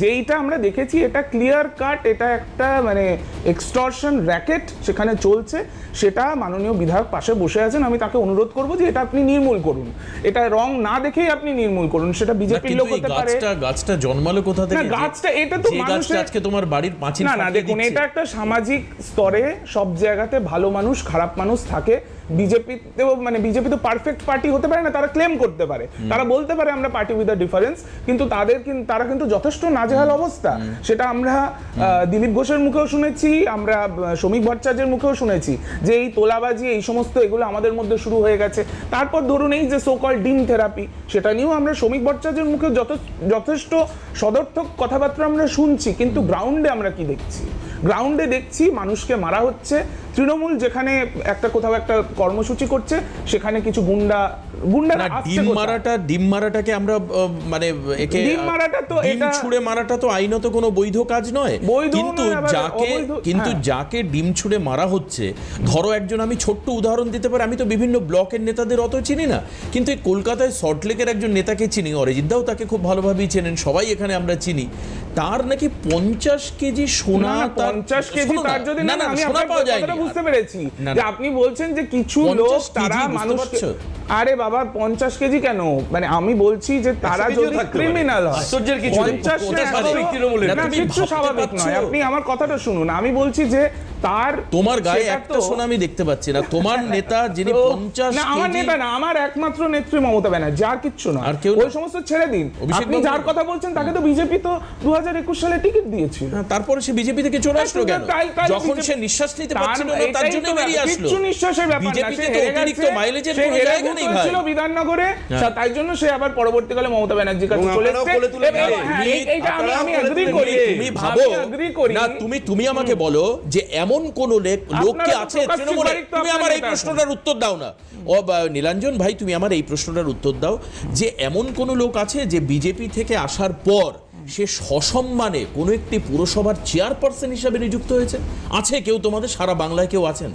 যেইটা আমরা দেখেছি, এটা ক্লিয়ার কাট, এটা একটা মানে এক্সটর্শন র্যাকেট সেখানে চলছে, সেটা মাননীয় বিধায়ক পাশে বসে আছেন। আমি তাকে অনুরোধ করব যে এটা আপনি নির্মূল করুন, এটা রং না দেখেই আপনি নির্মূল করুন। সেটা বিজেপির লোক হতে পারে। গাছটা জন্মালো কোথা থেকে? না, গাছটা এটা তো মানুষের, আজকে তোমার বাড়ির পাঁচিল না দেখুন, এটা একটা সামাজিক স্তরে সব জায়গাতে ভালো মানুষ খারাপ মানুষ থাকে। বিজেপিতেও মানে বিজেপি তো পারফেক্ট পার্টি হতে পারে না, তারা ক্লেম করতে পারে, তারা বলতে পারে আমরা পার্টি উইথ আ ডিফারেন্স, কিন্তু তারা কিন্তু যথেষ্ট নাজেহাল অবস্থা। সেটা আমরা দিলীপ ঘোষের মুখেও শুনেছি, আমরা শ্রমিক ভট্টাচার্যের মুখেও শুনেছি যে এই তোলাবাজি এই সমস্ত এগুলো আমাদের মধ্যে শুরু হয়ে গেছে। তারপর ধরুন এই যে সোকল ডিম থেরাপি, সেটা নিয়েও আমরা শ্রমিক ভট্টাচার্যের মুখে যথেষ্ট সদর্থক কথাবার্তা আমরা শুনছি, কিন্তু গ্রাউন্ডে আমরা কি দেখছি? গ্রাউন্ডে দেখছি মানুষকে মারা হচ্ছে। তৃণমূল যেখানে একটা কোথাও একটা কর্মসূচি করছে, সেখানে কিছু গুন্ডারা ডিম মারাটাকে আমরা মানে একে ডিম ছুঁড়ে মারাটা তো আইনত কোনো বৈধ কাজ নয়। কিন্তু যাকে ডিম ছুঁড়ে মারা হচ্ছে, ধরো একজন, আমি ছোট্ট উদাহরণ দিতে পারি, আমি তো বিভিন্ন ব্লকের নেতাদের অত চিনি না, কিন্তু এই কলকাতায় সল্টলেকের একজন নেতাকে চিনি, অরিজিৎ দাও তাকে খুব ভালোভাবেই চেনেন, সবাই এখানে আমরা চিনি। তার নাকি 50 কেজি সোনা, 50 কেজি তার যদি না, আমি আপনার কথাটা বুঝতে পেরেছি যে আপনি বলছেন যে কিছু লোক তারা মানুষকে, আরে বাবা 50 কেজি কেন, মানে আমি বলছি যে তারা যদি ক্রিমিনাল হয়, আশ্চর্যের কিছু 50 কিছু স্বাভাবিক নয়। আপনি আমার কথাটা শুনুন, আমি বলছি যে তোমার গায়ে একটা সোনা আমি দেখতে পাচ্ছি না। তোমার নেতা যিনি 50 না, আমার নেতা না, আমার একমাত্র নেত্রী মমতা ব্যানার্জি, আর কিচ্ছু না। ওই সমস্ত ছেড়ে দিন, আপনি যার কথা বলছেন তাকে তো বিজেপি তো 2021 সালে টিকিট দিয়েছিল, তারপরে সে বিজেপি থেকে চলে আসলো কেন? যখন সে নিঃশ্বাস নিতে পারছিল না তার জন্য বেরিয়ে আসলো। কিছু নিঃশ্বাসের ব্যাপার না, সে অতিরিক্ত মাইলেজের কোনো জায়গা নেই ভাই, ছিল বিধাননগরে, তাই জন্য সে আবার পরবর্তীকালে মমতা ব্যানার্জির কাছে চলে এসেছে। এইটা আমি এগ্রি করি। তুমি ভাবো না, তুমি আমাকে বলো যে এমন কোন লোককে আছে তৃণমূলে, তুমি আমার এই প্রশ্নটার উত্তর দাও না। ও নীলাঞ্জন ভাই, তুমি আমার এই প্রশ্নটার উত্তর দাও যে এমন কোন লোক আছে যে বিজেপি থেকে আসার পর সে সসম্মানে কোনো একটি পুরসভার চেয়ারপারসন হিসেবে নিযুক্ত হয়েছে? আছে কেউ তোমাদের সারা বাংলায় কেউ আছেন?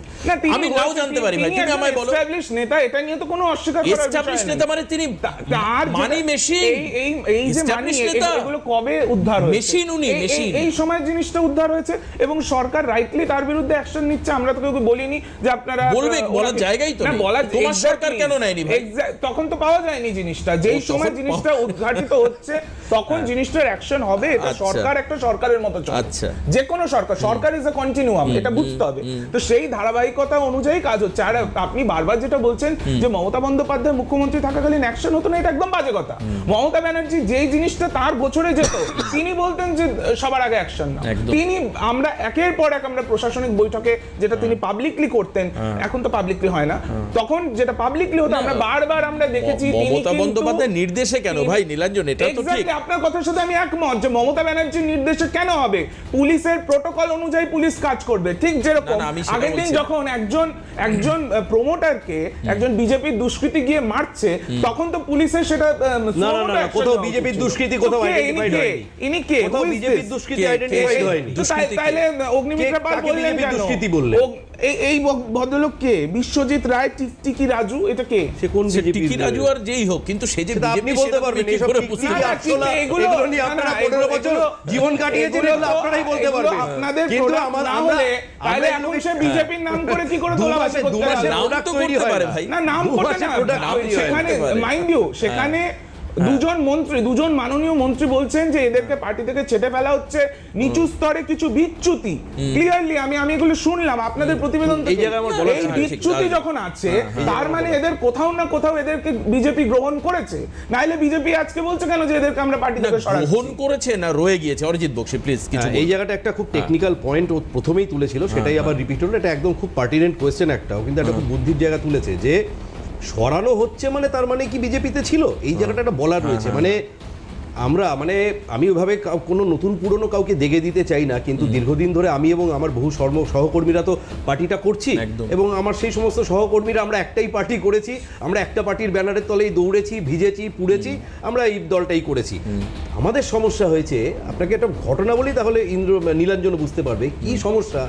আমি নাও জানতে পারি ভাই, তুমি আমায় বলো। এস্টাবলিশ নেতা, এটা নিয়ে তো কোনো অস্বীকার করার বিষয় নেই। এস্টাবলিশ নেতা মানে তিনি মানি মেশিন, এই যে মানি, এগুলো কবে উদ্ধার হয়েছে? মেশিন, উনি মেশিন, এই সময় জিনিসটা উদ্ধার হয়েছে এবং সরকার রাইটলি তার বিরুদ্ধে অ্যাকশন নিচ্ছে। আমরা তো কেউ বলিনি যে আপনারা বলবে, বলার জায়গাই তো না। তোমার সরকার কেন নেয়নি ভাই? তখন তো পাওয়া যায়নি জিনিসটা, যেই সময় জিনিসটা উদ্ঘাটিত হচ্ছে তখন জিনিসটার অ্যাকশন হবে, এটা আচ্ছা। সরকার একটা সরকারের মতো চলে। আচ্ছা। যে কোনো সরকার ইজ আ কন্টিনিউয়াম, এটা বুঝতে হবে। তো সেই ধারাবাহিকতা অনুযায়ী কাজ হচ্ছে। আর আপনি বারবার যেটা বলছেন যে মমতা বন্দ্যোপাধ্যায় মুখ্যমন্ত্রী থাকাকালীন অ্যাকশন হতো না, এটা একদম বাজে কথা। মমতা ব্যানার্জি যেই জিনিসটা তার গোচরে যেত তিনি বলতেন যে সবার আগে অ্যাকশন না। তিনি আমরা একের পর এক আমরা প্রশাসনিক বৈঠকে যেটা তিনি পাবলিকলি করতেন, এখন তো পাবলিকলি হয় না, তখন যেটা পাবলিকলি হতো আমরা বারবার আমরা দেখেছি মমতা বন্দ্যোপাধ্যায়ের নির্দেশে কেন ভাই নীলাঞ্জন, এটা তো ঠিক। আপনার কথার সাথে আমি একমত যে মমতা ব্যানার্জির নির্দেশে কেন হবে, পুলিশের প্রোটোকল অনুযায়ী পুলিশ কাজ করবে। ঠিক যেরকম আগের দিন যখন একজন প্রমোটারকে একজন বিজেপির দুষ্কৃতী গিয়ে মারছে, তখন তো পুলিশের সেটা না কোথাও বিজেপির দুষ্কৃতী কোথাও আইডেন্টিফাইড হয়নি। ইনি কে? কোথাও বিজেপির দুষ্কৃতী আইডেন্টিফাইড হয়নি। তাইলে অগ্নিমিত্রা পাল বললেন কেন? দুষ্কৃতী বললেন এই ভদ্রলোক কে? বিশ্বজিৎ রায়, টিকি রাজু, এটা কে? সে কোন টিকি রাজু আর যেই হোক, কিন্তু সে যে আপনি বলতে পারবেন এইসব এগুলো নিয়ে আপনারা 15 বছর জীবন কাটিয়েছেন, এগুলো আপনারাই বলতে পারবেন। আপনাদের কিন্তু না হলে তাহলে এখন সে বিজেপির নাম করে কি করে তোলাবাজি করতে পারে? নাম তো করতে পারে ভাই, না নাম করতে না, সেখানে মাইন্ড ইউ সেখানে দুজন মাননীয় মন্ত্রী বলছেন যে এদেরকে পার্টি থেকে ছেটে ফেলা হচ্ছে, নিচু স্তরে কিছু বিচ্যুতি। ক্লিয়ারলি আমি এগুলো শুনলাম আপনাদের প্রতিবেদন থেকে। এই বিচ্যুতি যখন আছে তার মানে এদের কোথাও না কোথাও এদেরকে বিজেপি গ্রহণ করেছে, নাইলে বিজেপি আজকে বলছে কেন যে এদেরকে আমরা পার্টি থেকে সরাচ্ছি? গ্রহণ করেছে না রয়ে গিয়েছে? অরিজিৎ বক্সি প্লিজ কিছু। এই জায়গাটা একটা খুব টেকনিক্যাল পয়েন্ট ও প্রথমেই তুলেছিল, সেটাই আবার রিপিট হলো। এটা একদম খুব পার্টিনেন্ট কোয়েশ্চেন একটাও, কিন্তু একটা খুব বুদ্ধির জায়গা তুলেছে যে সরানো হচ্ছে মানে তার মানে কি বিজেপিতে ছিল, এই জায়গাটা একটা বলার রয়েছে। মানে আমি ওইভাবে কোনো নতুন পুরনো কাউকে দেখে দিতে চাই না, কিন্তু দীর্ঘদিন ধরে আমি এবং আমার বহু সহকর্মীরা তো পার্টিটা করছি, এবং আমার সেই সমস্ত সহকর্মীরা আমরা একটাই পার্টি করেছি, আমরা একটা পার্টির ব্যানারের তলেই দৌড়েছি, ভিজেছি, পুড়েছি, আমরা এই দলটাই করেছি। আমাদের সমস্যা হয়েছে, আপনাকে একটা ঘটনা বলি তাহলে নীলাঞ্জন বুঝতে পারবে কি সমস্যা।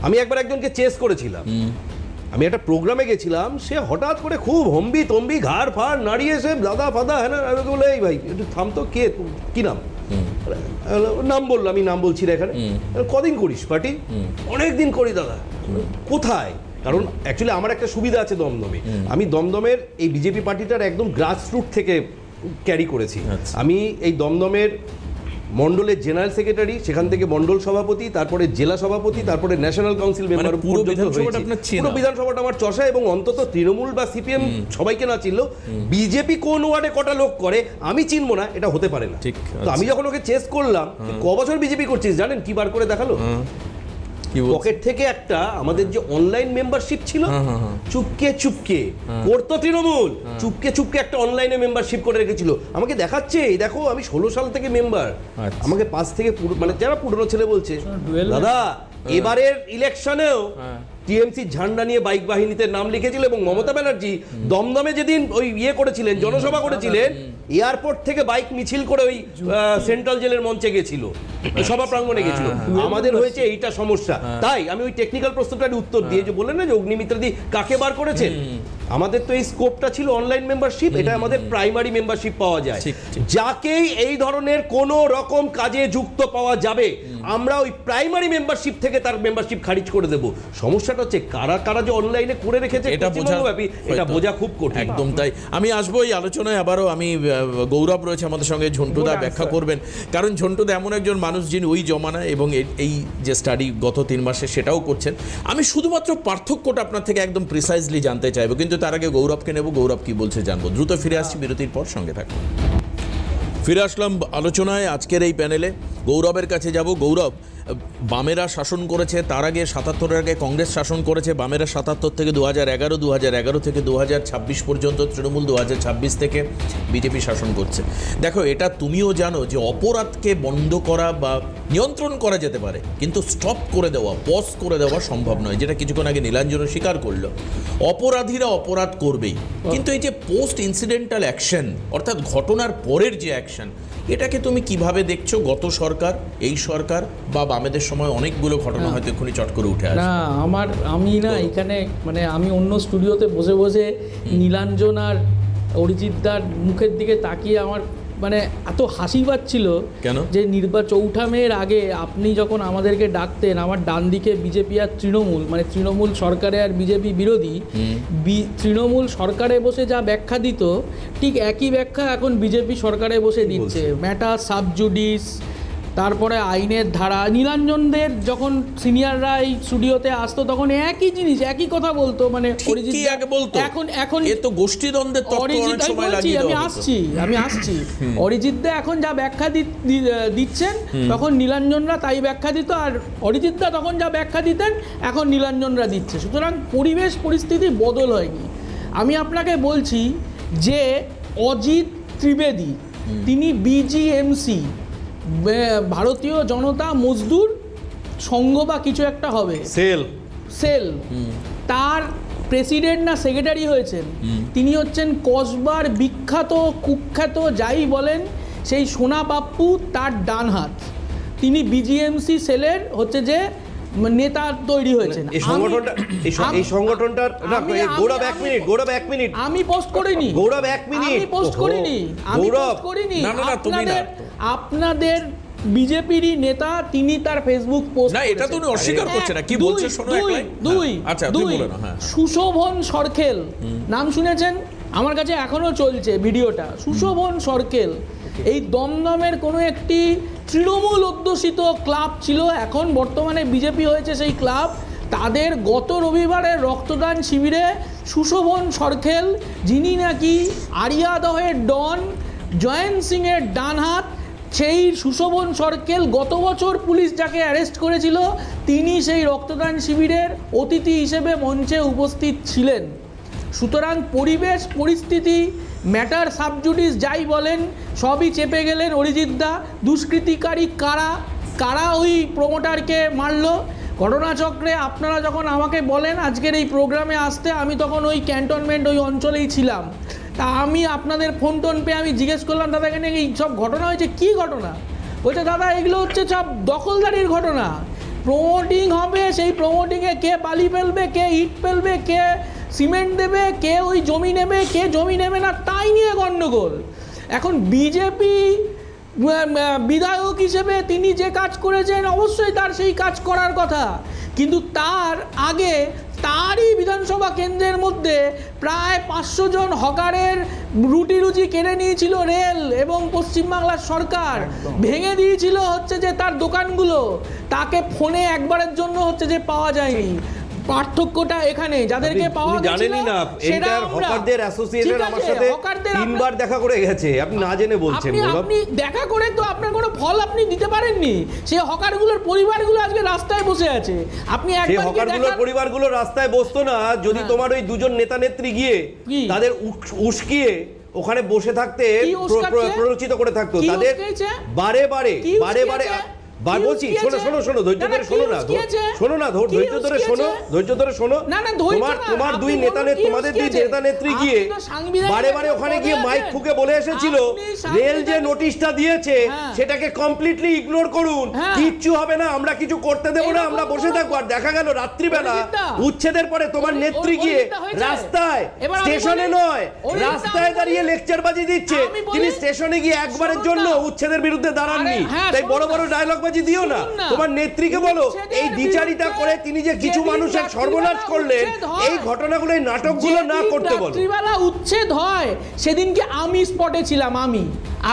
আমি একবার একজনকে চেস করেছিলাম, আমি একটা প্রোগ্রামে গেছিলাম, সে হঠাৎ করে খুব হম্বি তম্বি ঘাড় ফাড় নাড়িয়ে সে দাদা ফাদা হ্যাঁ, আমি বলে এই ভাই একটু থাম তো, কে কি নাম? নাম বললো, আমি নাম বলছি না এখানে। কদিন করিস পার্টি? অনেক দিন করি দাদা। কোথায়? কারণ অ্যাকচুয়ালি আমার একটা সুবিধা আছে দমদমে, আমি দমদমের এই বিজেপি পার্টিটার একদম গ্রাসরুট থেকে ক্যারি করেছি। আমি এই দমদমের মন্ডলের জেনারেল সেক্রেটারি, সেখান থেকে মন্ডল সভাপতি, তারপরে জেলা সভাপতি, তারপরে ন্যাশনাল কাউন্সিল মেম্বার, পুরো বিধানসভাটা আমার চষা। এবং অন্তত তৃণমূল বা সিপিএম সবাইকে না চিনলেও বিজেপি কোন ওয়ার্ডে কটা লোক করে আমি চিনবো না, এটা হতে পারে না। তো আমি যখন ওকে চেস করলাম, ক বছর বিজেপি করছিস জানেন কি বার করে দেখালো? পকেট থেকে একটা আমাদের যে অনলাইন মেম্বারশিপ ছিল, চুপকে করতো তৃণমূল, চুপকে একটা অনলাইনে মেম্বারশিপ করে রেখেছিল, আমাকে দেখাচ্ছে এই দেখো আমি 16 সাল থেকে মেম্বার। আমাকে পাশ থেকে মানে যারা পুরনো ছেলে বলছে, দাদা এবারের ইলেকশনেও টিএমসি ঝান্ডা নিয়ে বাইক বাহিনীতে নাম লিখেছিল, এবং মমতা ব্যানার্জি দমদমে যেদিন ওই করেছিলেন, জনসভা করেছিলেন, এয়ারপোর্ট থেকে বাইক মিছিল করে ওই সেন্ট্রাল জেলের মঞ্চে গেছিল, সভা প্রাঙ্গণে গেছিল। আমাদের হয়েছে এইটা সমস্যা। তাই আমি ওই টেকনিক্যাল প্রশ্নটার উত্তর দিয়ে যে বললেন না যে অগ্নিমিত্রাদি কাকে বার করেছেন, আমাদের তো এই স্কোপটা ছিল অনলাইন মেম্বারশিপ, এটা আমাদের প্রাইমারি মেম্বারশিপ পাওয়া যায়। যাকেই এই ধরনের কোন রকম কাজে যুক্ত পাওয়া যাবে আমরা ওই প্রাইমারি মেম্বারশিপ থেকে তার মেম্বারশিপ খারিজ করে দেব। সমস্যাটা হচ্ছে কারা কারা যে অনলাইনে করে রেখেছে এটা বোঝা খুব কঠিন। একদম তাই। আমি আসবো এই আলোচনায় আবারও। আমি গৌরব রয়েছে আমাদের সঙ্গে, ঝন্টুদা ব্যাখ্যা করবেন, কারণ ঝন্টুদা এমন একজন মানুষ যিনি ওই জমানায় এবং এই যে স্টাডি গত 3 মাসে সেটাও করছেন। আমি শুধুমাত্র পার্থক্যটা আপনার থেকে একদম প্রিসাইজলি জানতে চাইবো, কিন্তু তার আগে গৌরবকে নেব, গৌরব কি বলছে জানবো। দ্রুত ফিরে আসছি বিরতির পর, সঙ্গে থাকুন। ফিরে আসলাম আলোচনায় আজকের এই প্যানেলে। গৌরবের কাছে যাব। গৌরব, বামেরা শাসন করেছে, তার আগে 77-এর আগে কংগ্রেস শাসন করেছে, বামেরা 77 থেকে 2011, 2011 থেকে 2026 পর্যন্ত তৃণমূল, 2026 থেকে বিজেপি শাসন করছে। দেখো, এটা তুমিও জানো যে অপরাধকে বন্ধ করা বা নিয়ন্ত্রণ করা যেতে পারে, কিন্তু স্টপ করে দেওয়া, পজ করে দেওয়া সম্ভব নয়, যেটা কিছুক্ষণ আগে নীলাঞ্জনও স্বীকার করলো। অপরাধীরা অপরাধ করবেই, কিন্তু এই যে পোস্ট ইনসিডেন্টাল অ্যাকশন, অর্থাৎ ঘটনার পরের যে অ্যাকশন, এটাকে তুমি কিভাবে দেখছো? গত সরকার, এই সরকার বা বামেদের সময় অনেকগুলো ঘটনা হয়তো এক্ষুনি চট করে উঠে আসে। না আমি না এখানে মানে আমি অন্য স্টুডিওতে বসে নীলাঞ্জন আর অরিজিৎদার মুখের দিকে তাকিয়ে আমার মানে এত হাসি পাচ্ছিল কেন? যে 4 মের আগে আপনি যখন আমাদেরকে ডাকতেন, আমার ডান দিকে বিজেপি আর তৃণমূল, মানে তৃণমূল সরকারে আর বিজেপি বিরোধী, তৃণমূল সরকারে বসে যা ব্যাখ্যা দিত ঠিক একই ব্যাখ্যা এখন বিজেপি সরকারে বসে দিচ্ছে। ম্যাটার সাবজুডিস, তারপরে আইনের ধারা। নীলাঞ্জনদের যখন সিনিয়ররা এই স্টুডিওতে আসতো তখন একই জিনিস, একই কথা বলতো, মানে কি আগে বলতো? এখন এ তো গোষ্ঠীদ্বন্দ্বের তত্ত্ব অনেক সময় লাগিয়ে দেওয়া হতো। আমি আসছি অরিজিৎ দা এখন যা ব্যাখ্যা দিচ্ছেন তখন নীলাঞ্জনরা তাই ব্যাখ্যা দিত, আর অরিজিৎ দা তখন যা ব্যাখ্যা দিতেন এখন নীলাঞ্জনরা দিচ্ছে। সুতরাং পরিবেশ পরিস্থিতি বদল হয়নি। আমি আপনাকে বলছি যে অজিত ত্রিবেদী, তিনি বিজিএমসি, ভারতীয় জনতা মজদুর সংঘ বা কিছু একটা হবে, সেল, তার প্রেসিডেন্ট না সেক্রেটারি হয়েছেন। তিনি হচ্ছেন কসবার বিখ্যাত কুখ্যাত যাই বলেন সেই সোনা পাপ্পু, তার ডান হাত। তিনি বিজিএমসি সেলের হচ্ছে যে নেতা তৈরি হয়েছেন। এই সংগঠনটার গৌরব এক মিনিট আমি পোস্ট করিনি, আপনাদের বিজেপিরই নেতা, তিনি তার ফেসবুক পোস্ট, না এটা তো উনি অস্বীকার করছে না, কি বলছে শোনো এক লাইন। আচ্ছা তুমি বলো না। হ্যাঁ, সুশোভন সরকেল নাম শুনেছেন? আমার কাছে এখনো চলছে ভিডিওটা। সুশোভন সরকেল এই দমদমের কোনো একটি তৃণমূল অধ্যুষিত ক্লাব ছিল, এখন বর্তমানে বিজেপি হয়েছে সেই ক্লাব। তাদের গত রবিবারের রক্তদান শিবিরে সুশোভন সরকেল, যিনি নাকি আরিয়াদহের ডন জয়ন্ত সিংয়ের ডান হাত, সেই সুশোভন সরকেল গত বছর পুলিশ যাকে অ্যারেস্ট করেছিল তিনি সেই রক্তদান শিবিরের অতিথি হিসেবে মঞ্চে উপস্থিত ছিলেন। সুতরাং পরিবেশ পরিস্থিতি, ম্যাটার সাবজুডিস যাই বলেন সবই চেপে গেলেন অরিজিৎ দা। দুষ্কৃতিকারী কারা ওই প্রমোটারকে মারলো ঘটনাচক্রে। আপনারা যখন আমাকে বলেন আজকের এই প্রোগ্রামে আসতে, আমি তখন ওই ক্যান্টনমেন্ট ওই অঞ্চলেই ছিলাম। তা আমি আপনাদের ফোন টোন পেয়ে আমি জিজ্ঞেস করলাম, দাদা এখানে এই সব ঘটনা হয়েছে, কী ঘটনা? বলছে দাদা এগুলো হচ্ছে সব দখলদারির ঘটনা, প্রমোটিং হবে, সেই প্রমোটিংয়ে কে বালি ফেলবে, কে ইট ফেলবে, কে সিমেন্ট দেবে, কে ওই জমি নেবে, কে জমি নেবে না, তাই নিয়ে গণ্ডগোল। এখন বিজেপি বিধায়ক হিসেবে তিনি যে কাজ করেছেন অবশ্যই তার সেই কাজ করার কথা, কিন্তু তার আগে তারই বিধানসভা কেন্দ্রের মধ্যে প্রায় 500 জন হকারের রুটি কেড়ে নিয়েছিল রেল এবং পশ্চিমবাংলার সরকার, ভেঙে দিয়েছিল হচ্ছে যে তার দোকানগুলো, তাকে ফোনে একবারের জন্য হচ্ছে যে পাওয়া যায়নি। পার্থক্যটা এখানে, যাদেরকে পাওয়া গেছিল সেটা হকারদের অ্যাসোসিয়েশন আমার সাথে 3 বার দেখা করে গেছে, আপনি না জেনে বলছেন। আপনি দেখা করে তো আপনার কোনো ফল আপনি দিতে পারেননি। সেই হকারগুলোর পরিবারগুলো আজকে রাস্তায় বসে আছে। আপনি সেই হকারগুলোর পরিবারগুলো রাস্তায় বসতো না যদি তোমার ওই দুজন নেতা নেত্রী গিয়ে তাদের উস্কিয়ে ওখানে বসে থাকতে প্ররোচিত করে থাকতো। তাদের বারে বারে বলছি, শোনো ধৈর্য ধরে শোনো না, ধৈর্য ধরে শোনো। তোমার দুই নেতা তোমাদের দুই নেতা নেত্রী গিয়ে বারে ওখানে গিয়ে মাইক ফুঁকে বলে এসেছিল রেল যে নোটিশটা দিয়েছে সেটাকে কমপ্লিটলি ইগনোর করুন, কিচ্ছু হবে না, আমরা কিছু করতে দেবো না, আমরা বসে থাকবো। আর দেখা গেল রাত্রিবেলা উচ্ছেদের পরে তোমার নেত্রী গিয়ে রাস্তায়, স্টেশনে নয় রাস্তায় দাঁড়িয়ে লেকচার বাজি দিচ্ছে। তিনি স্টেশনে গিয়ে একবারের জন্য উচ্ছেদের বিরুদ্ধে দাঁড়াননি, তাই বড় ডায়লগ দিও না। তোমার নেত্রীকে বলো এই দ্বিচারিতা করে তিনি যে কিছু মানুষের সর্বনাশ করলেন, এই ঘটনাগুলো এই নাটকগুলো না করতে বলো। রাত্রিবেলা উচ্ছেদ হয় সেদিনকে আমি স্পটে ছিলাম,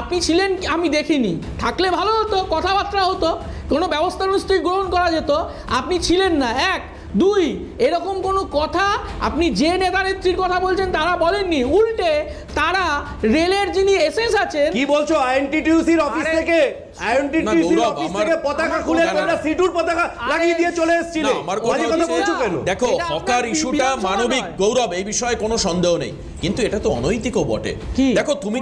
আপনি ছিলেন আমি দেখিনি, থাকলে ভালো হতো, কথাবার্তা হতো, কোনো ব্যবস্থা নিশ্চয়ই গ্রহণ করা যেত, আপনি ছিলেন না। 1, 2 এরকম কোনো কথা আপনি যে নেতা নেত্রীর কথা বলছেন তারা বলেননি, উল্টে তারা রেলের যিনি এসএস আছেন। কি বলছো? আইএনটিটিউসির অফিস থেকে পতাকা খুলে তোমরা সিটুর পতাকা লাগিয়ে দিয়ে চলে এসেছিলে। দেখো হকার ইস্যুটা মানবিক গৌরব, এই বিষয়ে কোনো সন্দেহ নেই, কিন্তু এটা তো অনৈতিকও বটে। দেখো তুমি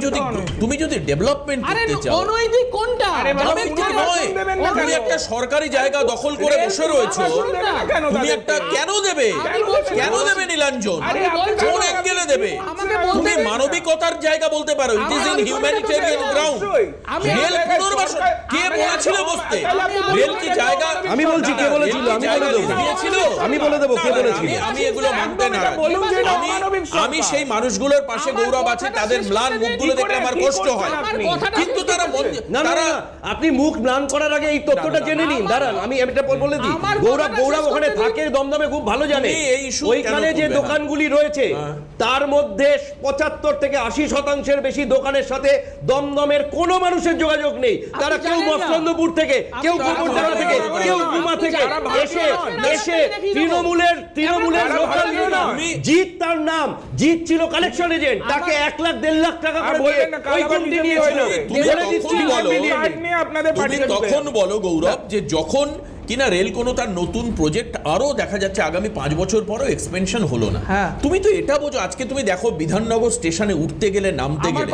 যদি ডেভেলপমেন্ট করতে চাও, অনৈতিক কোনটা? তুমি একটা সরকারি জায়গা দখল করে বসে রয়েছো, তুমি একটা কেন দেবে নীলাঞ্জন? কোন অ্যাঙ্গেলে দেবে? তুমি মানবিকতার জায়গা বলতে পারো, it is in humanitarian ground. Rail পুনর্বাসন কে বলেছিল বসতে? রেল কি জায়গা? আমি বলছি কে বলেছিল, আমি বলে দেবো, আমি বলে দেবো কে বলেছিল। আমি এগুলো মানতে না, আমি সেই মানুষগুলোর পাশে গৌরব আছে, তাদের ম্লান মুখগুলো দেখলে আমার কষ্ট হয়, কিন্তু তারা না না, আপনি মুখ ম্লান করার আগে এই তথ্যটা জেনে নিন। দাঁড়ান, আমি এটা বলে দিই। গৌরব ওখানে থাকে, দমদমে খুব ভালো জানে। ওইখানে যে দোকানগুলি রয়েছে তার মধ্যে 75 থেকে 80% বেশি দোকানের সাথে দমদমের কোনো মানুষের যোগাযোগ নেই। তারা কেউ মসলন্দপুর থেকে, কেউ গোবরডাঙ্গা থেকে, কেউ গুমা থেকে এসে তৃণমূলের লোকাল জিৎ, তার নাম জিৎ ছিল কালেকশন এজেন্ট, তাকে 1 লাখ 1.5 লাখ টাকা করে দিয়ে ওই কমিটি নিয়েছিল। তুমি তখন বলো গৌরব যে যখন কিনা রেল কোনো তার নতুন প্রজেক্ট আরো দেখা যাচ্ছে আগামী 5 বছর পরও এক্সপেনশন হলো না, তুমি তো এটা বোঝো। আজকে তুমি দেখো বিধাননগর স্টেশনে উঠতে গেলে, নামতে গেলে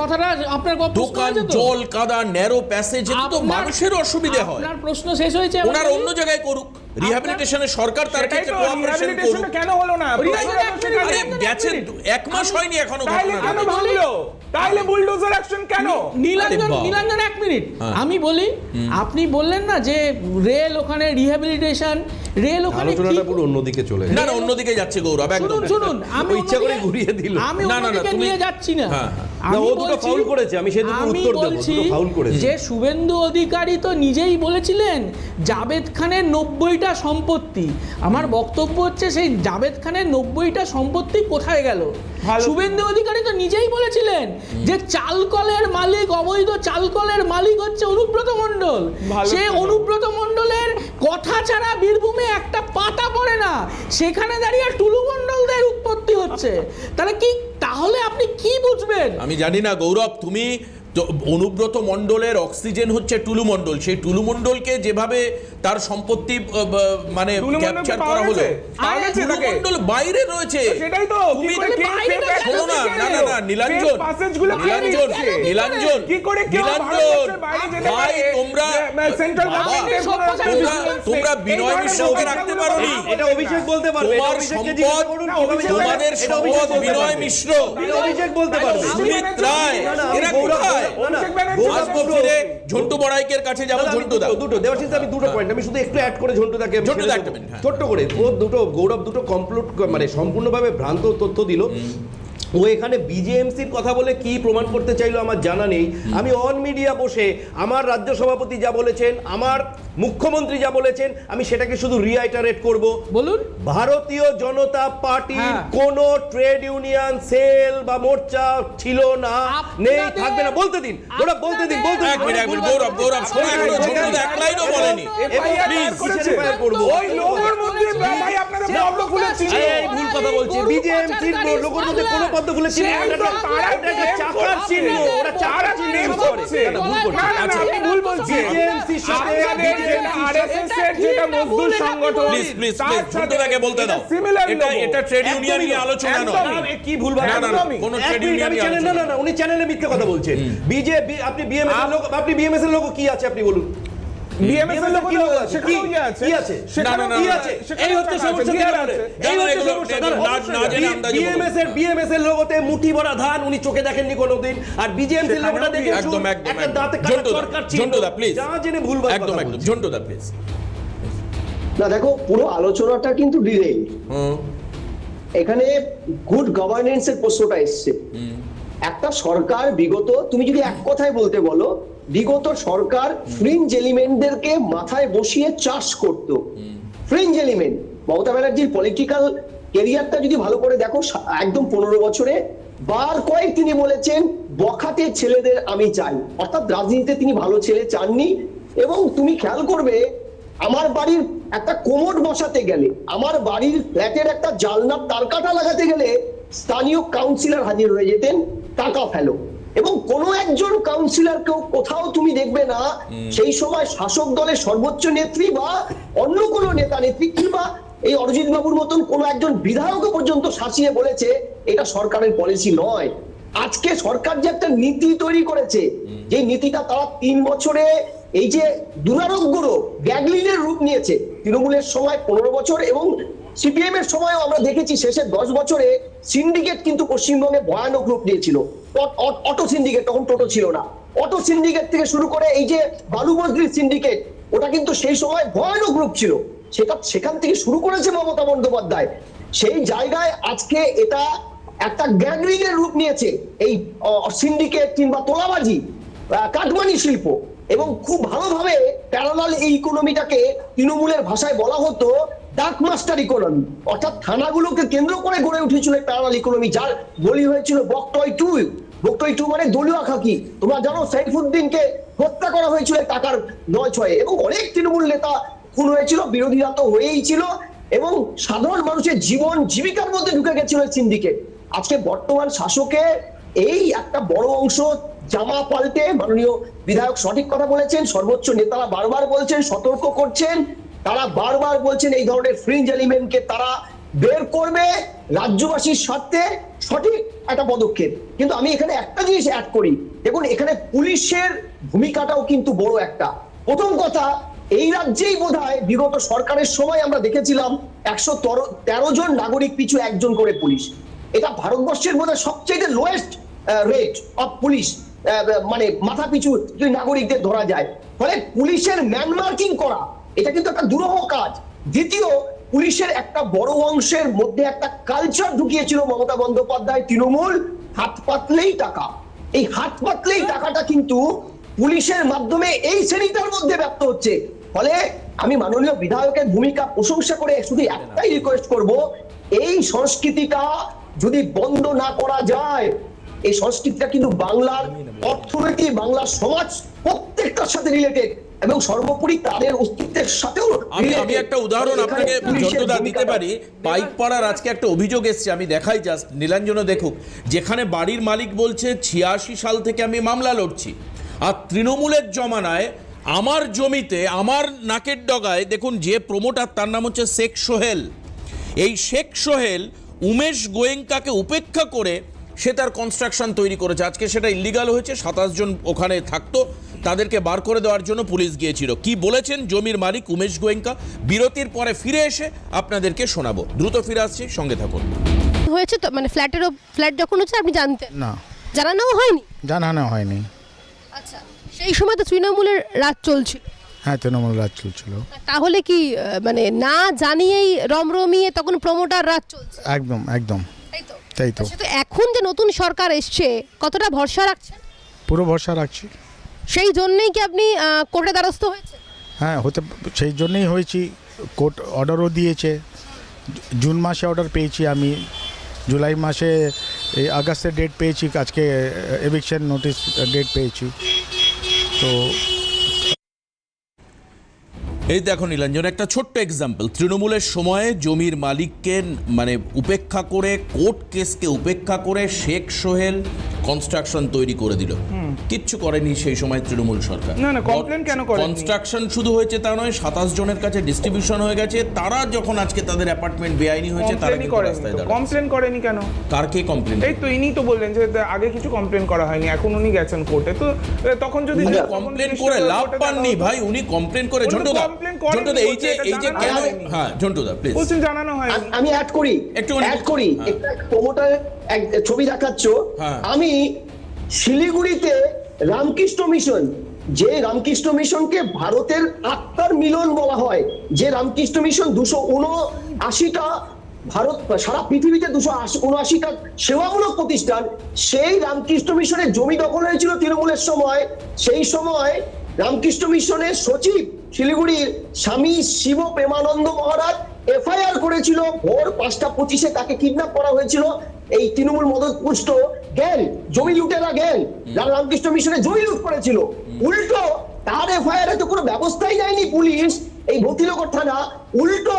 দোকান, জল, কাদা, ন্যারো প্যাসেজ, তো মানুষের অসুবিধা হয়। আপনার প্রশ্ন শেষ হয়েছে, ওনার অন্য জায়গায় করুক রিহ্যাবিলিটেশনে, সরকার তার ক্ষেত্রে কোঅপারেশন করুক। কেন হলো না? আরে গেছে 1 মাস হয়নি এখনো, কেন ভাঙলো? তাহলে বুলডোজার অ্যাকশন কেন? নীলাঞ্জন 1 মিনিট আমি বলি। আপনি বললেন না যে রেল ওখানে রিহ্যাবিলিটেশন, রেল ওখানে আলোচনাটা পুরো অন্যদিকে চলে না, অন্যদিকে যাচ্ছে গৌরব, একদম শুনুন, আমি ইচ্ছা করে ঘুরিয়ে দিল। আমি অন্যদিকে নিয়ে যাচ্ছি না। না, ও দুটো ফাউল করেছে, আমি সেই দুটো উত্তর দেব, দুটো ফাউল করেছে। যে শুভেন্দু অধিকারী তো নিজেই বলেছিলেন জাভেদ খানের 90টা সম্পত্তি। আমার বক্তব্য হচ্ছে সেই জাভেদ খানের 90টা সম্পত্তি কোথায় গেল? শুভেন্দু অধিকারী তো নিজেই বলেছিলেন যে চালকলের মালিক, অবৈধ চালকলের মালিক হচ্ছে অনুব্রত মণ্ডল। সে অনুব্রত মণ্ডলের কথা ছাড়া বীরভূমে একটা পাতা পড়ে না, সেখানে দাঁড়িয়ে টুলু মণ্ডলদের উৎপত্তি হচ্ছে। তাহলে আপনি কি বুঝবেন? আমি জানি না গৌরব, তুমি অনুব্রত মণ্ডলের অক্সিজেন হচ্ছে টুলু মণ্ডল। সেই টুলু মণ্ডলকে যেভাবে তার সম্পত্তি মানে ক্যাপচার করা হলো, টুলু মণ্ডল বাইরে রয়েছে। সেটাই তো, তুমি শোনো না, না না না, নীলাঞ্জন ভাই, তোমরা বিনয় মিশ্রকে রাখতে পারোনি। এটা অভিষেক বলতে পারবে, তোমাদের সম্পদ বিনয় মিশ্র, অভিষেক বলতে পারবে, সুমিত রায়, এরা কোথায়? আসবো ফিরে ঝন্টু বড়াইকের কাছে যাবো। দুটো দেবাশিস, আমি দুটো পয়েন্ট আমি শুধু একটু অ্যাড করে ঝন্টুদাকে ছোট্ট করে, ও দুটো গৌরব দুটো কমপ্লিট মানে সম্পূর্ণভাবে ভ্রান্ত তথ্য দিল। ও এখানে বিজেএমসির কথা বলে কি প্রমাণ করতে চাইলো আমার জানা নেই। আমি অন মিডিয়া বসে আমার রাজ্য সভাপতি যা বলেছেন, আমার মুখ্যমন্ত্রী যা বলেছেন, আমি সেটাকে শুধু রিআইটারেট করব। বলুন, ভারতীয় জনতা পার্টির কোন ট্রেড ইউনিয়ন সেল বা মোর্চা ছিল না, নেই, থাকবে না। বলতে দিন গৌরব, বলতে দিন। গৌরব শোনা, এখনো ঝন্টুদা এক লাইনও বলেনি। ওই লোগোর মধ্যে ভাই আপনাদের পদ্ম ফুলের চিহ্ন, এই ভুল কথা বলছে। বিজেএমসির লোগোর মধ্যে কোনো পদ্ম ফুলের চিহ্ন নেই, এটা চাকার চিহ্ন, ওটা চাকার চিহ্ন ইউজ করে। এটা ভুল করছে, আপনি ভুল বলছেন। বিজেএমসির সাথে আরএসএস এর যেটা মজদুর সংগঠন, প্লিজ ঝন্টুদাকে বলতে দাও। এটা ট্রেড ইউনিয়ন নিয়ে আলোচনা নয়। কি ভুল ভাই? কোন ট্রেড ইউনিয়ন নিয়ে আলোচনা না, উনি চ্যানেলে মিথ্যে কথা বলছেন। বিজেপি, আপনি বিএমএস এর লোক, আপনি বিএমএস এর লোক কি আছে আপনি বলুন? বিএমএস এর লোক কি আছে? কি আছে? কি আছে? এই হচ্ছে সমস্যা। এই হচ্ছে সমস্যা। বিএমএস এর লোগোতে মুঠি ভরা ধান, উনি চোখে দেখেননি কোনোদিন। আর বিজেএমসি এর লোগোটা দেখে একদম একটা দাঁতে কাটা সরকার চিহ্ন। ঝন্টুদা প্লিজ, যা জেনে ভুল একদম ঝন্টুদা প্লিজ। না দেখো, পুরো আলোচনাটা কিন্তু ডিলে। এখানে গুড গভর্নেন্স এর প্রশ্নটা এসছে। একটা সরকার বিগত, তুমি যদি এক কথায় বলতে বলো, বিগত সরকার ফ্রিঞ্জ এলিমেন্টদেরকে মাথায় বসিয়ে চাষ করত। ফ্রিঞ্জ এলিমেন্ট, মমতা ব্যানার্জির পলিটিক্যাল ক্যারিয়ারটা যদি ভালো করে দেখো, একদম 15 বছরে বার কয়েক তিনি বলেছেন বখাটে ছেলেদের আমি চাই, অর্থাৎ রাজনীতিতে তিনি ভালো ছেলে চাননি। এবং তুমি খেয়াল করবে, আমার বাড়ির একটা কোমোড বসাতে গেলে, আমার বাড়ির ফ্ল্যাটের একটা জালনার তারকাটা লাগাতে গেলে স্থানীয় কাউন্সিলর হাজির হয়ে যেতেন, টাকা ফেলো। এবং কোনো একজন কাউন্সিলরকেও কোথাও তুমি দেখবে না সেই সময় শাসক দলের সর্বোচ্চ নেত্রী বা অন্য কোনো নেতা নেত্রী কিংবা এই অরিজিৎ বাবুর মতন কোনো একজন বিধায়কও পর্যন্ত শাসিয়ে বলেছে এটা সরকারের পলিসি নয়। আজকে সরকার যে একটা নীতি তৈরি করেছে, যে নীতিটা তারা 3 বছরে এই যে দুরারোগ্য গ্যাগলিনের রূপ নিয়েছে, তৃণমূলের সময় 15 বছর এবং সিপিএম এর সময়ও আমরা দেখেছি শেষের 10 বছরে সিন্ডিকেট কিন্তু পশ্চিমবঙ্গে ভয়ানক রূপ নিয়েছিল। অটো সিন্ডিকেট, তখন টোটো ছিল না। অটো সিন্ডিকেট থেকে শুরু করে এই যে বালু মজদুরি সিন্ডিকেট, ওটা কিন্তু সেই সময় ভয়ানক রূপ ছিল, সেখান থেকে শুরু করেছে মমতা বন্দ্যোপাধ্যায়। সেই জায়গায় আজকে এটা একটা গ্যাংরিং এর রূপ নিয়েছে, এই সিন্ডিকেট কিংবা তোলাবাজি, কাটমানি শিল্প, এবং খুব ভালোভাবে প্যারালাল এই ইকোনমিটাকে তৃণমূলের ভাষায় বলা হতো ডার্ক মাস্টার ইকোনমি, অর্থাৎ থানাগুলোকে কেন্দ্র করে গড়ে উঠেছিল প্যারালাল ইকোনমি, যার বলি হয়েছিল বকটয় টু মানে দলীয় খাকি। তোমরা জানো সাইফুদ্দিনকে হত্যা করা হয়েছিল টাকার 9-6, এবং অনেক তৃণমূল নেতা খুন হয়েছিল, বিরোধীরা তো হয়েই ছিল, এবং সাধারণ মানুষের জীবন জীবিকার মধ্যে ঢুকে গেছিল সিন্ডিকেট। আজকে বর্তমান শাসকের এই একটা বড় অংশ জামা পাল্টে, মাননীয় বিধায়ক সঠিক কথা বলেছেন, সর্বোচ্চ নেতারা বারবার বলছেন, সতর্ক করছেন, তারা বারবার বলছেন এই ধরনের ফ্রিঞ্জ এলিমেন্টকে তারা বের করবে রাজ্যবাসীর স্বার্থে, সঠিক একটা পদক্ষেপ। কিন্তু আমি এখানে একটা জিনিস অ্যাড করি, দেখুন এখানে পুলিশের ভূমিকাটাও কিন্তু বড় একটা। প্রথম কথা, এই রাজ্যেই বোধহয় বিগত সরকারের সময় আমরা দেখেছিলাম 113 জন নাগরিক পিছু একজন করে পুলিশ। এটা ভারতবর্ষের মধ্যে সবচেয়ে লোয়েস্ট রেট অফ পুলিশ, মানে মাথা পিছু যদি নাগরিকদের ধরা যায়। ফলে পুলিশের ম্যানমার্কিং করা এটা কিন্তু একটা দুরূহ কাজ। দ্বিতীয়, পুলিশের একটা বড় অংশের মধ্যে একটা কালচার ঢুকিয়েছিল মমতা বন্দ্যোপাধ্যায়, তৃণমূল, হাত পাতলেই টাকা। এই হাত পাতলেই টাকাটা কিন্তু পুলিশের মাধ্যমে এই শ্রেণীটার মধ্যে ব্যক্ত হচ্ছে। ফলে আমি মাননীয় বিধায়কের ভূমিকা প্রশংসা করে শুধু একটাই রিকোয়েস্ট করব, এই সংস্কৃতিটা যদি বন্ধ না করা যায়, এই সংস্কৃতিটা কিন্তু বাংলার অর্থনীতি, বাংলার সমাজ প্রত্যেকটার সাথে রিলেটেড, এবং সর্বোপরি তাদের অস্তিত্বের সাথেও। আমি একটা উদাহরণ আপনাকে জন্টুদা দিতে পারি। পাইকপাড়ার আজকে একটা অভিযোগ এসছে, আমি দেখাই জাস্ট, নীলাঞ্জনও দেখুক, যেখানে বাড়ির মালিক বলছে 86 সাল থেকে আমি মামলা লড়ছি, আর তৃণমূলের জমানায় আমার জমিতে আমার নাকের ডগায় দেখুন যে প্রমোটার, তার নাম হচ্ছে শেখ সোহেল। এই শেখ সোহেল উমেশ গোয়েঙ্কাকে উপেক্ষা করে সে তার কনস্ট্রাকশন তৈরি করেছে। আজকে সেটা ইলিগাল হয়েছে, 27 জন ওখানে থাকতো, তাদেরকে বার করে দেওয়ার জন্য পুলিশ গিয়েছিল। কি বলেছেন জমির মালিক উমেশ গোয়েঙ্কা, বিরতির পরে ফিরে এসে আপনাদেরকে শোনাবো। দ্রুত ফিরে আসছি, সঙ্গে থাকুন। হয়েছে তো, মানে ফ্ল্যাট যখন হচ্ছে আপনি জানতেন না? জানানো হয়নি? জানানো হয়নি। আচ্ছা, সেই সময় তো তৃণমূলের রাজ চলছিল। হ্যাঁ, তৃণমূল রাজ চলছিল। তাহলে কি মানে না জানিয়েই রমরমিয়ে তখন প্রমোটার রাজ চলছে? একদম একদম তাই তো। এখন যে নতুন সরকার এসছে, কতটা ভরসা রাখছেন? পুরো ভরসা রাখছি। সেই জন্যই কি আপনি কোর্টে দ্বারস্থ হয়েছে? হ্যাঁ, সেই জন্যই হয়েছি। কোর্ট অর্ডারও দিয়েছে, জুন মাসে অর্ডার পেয়েছি আমি, জুলাই মাসে এই আগস্টের ডেট পেয়েছি, আজকে এভিকশন নোটিশ ডেট পেয়েছি। তো এই দেখো নীলাঞ্জন, একটা ছোট্ট এক্সাম্পল। তৃণমূলের সময়ে জমির মালিককে মানে উপেক্ষা করে, কোর্ট কেসকে উপেক্ষা করে শেখ সোহেল কনস্ট্রাকশন তৈরি করে দিল। কিচ্ছু করেনি সেই সময় তৃণমূল সরকার। না না, কমপ্লেন কেন করেনি? কনস্ট্রাকশন শুধু হয়েছে তা নয়, 27 জনের কাছে ডিস্ট্রিবিউশন হয়ে গেছে। তারা যখন আজকে তাদের অ্যাপার্টমেন্ট বেআইনি হয়েছে, তারা কিন্তু রাস্তায় দাঁড়াচ্ছে। কমপ্লেন করেনি কেন? কার কে কমপ্লেন? এই তো ইনি তো বললেন যে আগে কিছু কমপ্লেন করা হয়নি, এখন উনি গেছেন কোর্টে। তো তখন যদি কমপ্লেন করে লাভ পাননি ভাই, উনি কমপ্লেন করে ঝন্টুদা এই যে কেন? হ্যাঁ ঝন্টুদা প্লিজ বলছেন জানানো হয়। আমি অ্যাড করি একটা প্রমোটার ছবি দেখাচ্ছ। আমি শিলিগুড়িতে রামকৃষ্ণ মিশন, যে রামকৃষ্ণ মিশনকে ভারতের আত্মার মিলন বলা হয়, যে রামকৃষ্ণ মিশন 279টা ভারত সারা পৃথিবীতে 279টা সেবামূলক প্রতিষ্ঠান, সেই রামকৃষ্ণ মিশনের জমি দখল হয়েছিল তৃণমূলের সময়। সেই সময় রামকৃষ্ণ মিশনের সচিব শিলিগুড়ির স্বামী শিব প্রেমানন্দ মহারাজ এফআইআর করেছিল। ভোর 5:25 তাকে কিডন্যাপ করা হয়েছিল এই তৃণমূল মদতপুষ্ট গ্যাং, জমি লুটেরা গ্যাং, যারা রামকৃষ্ণ মিশনে জমি লুট করেছিল। উল্টো তার এফআইআর তো কোনো ব্যবস্থাই নেয়নি পুলিশ, এই ভক্তিনগর থানা। উল্টো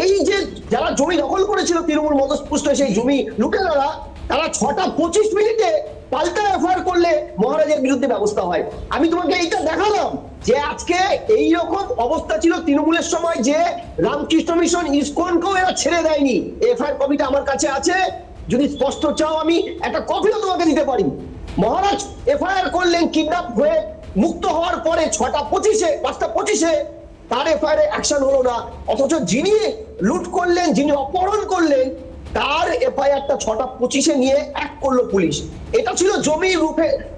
এই যে যারা জমি দখল করেছিল তৃণমূল মদতপুষ্ট সেই জমি লুটেরারা, তারা 6:25 পাল্টা এফআইআর করলে মহারাজের বিরুদ্ধে ব্যবস্থা হয়। আমি তোমাকে এইটা দেখালাম যে আজকে এই রকম অবস্থা ছিল তৃণমূলের সময়, যে রামকৃষ্ণ মিশন ইসকনকেও এরা ছেড়ে দেয়নি। এফআইআর কপিটা আমার কাছে আছে, যদি স্পষ্ট চাও আমি একটা কপিও তোমাকে দিতে পারি। মহারাজ এফআইআর করলেন, কিডন্যাপ হয়ে মুক্ত হওয়ার পরে 5:25 তার এফআইআর অ্যাকশন হলো না। অথচ যিনি লুট করলেন, যিনি অপহরণ করলেন, তার এফআইআরটা 6:25 নিয়ে এক করলো পুলিশ। এটা ছিল জমি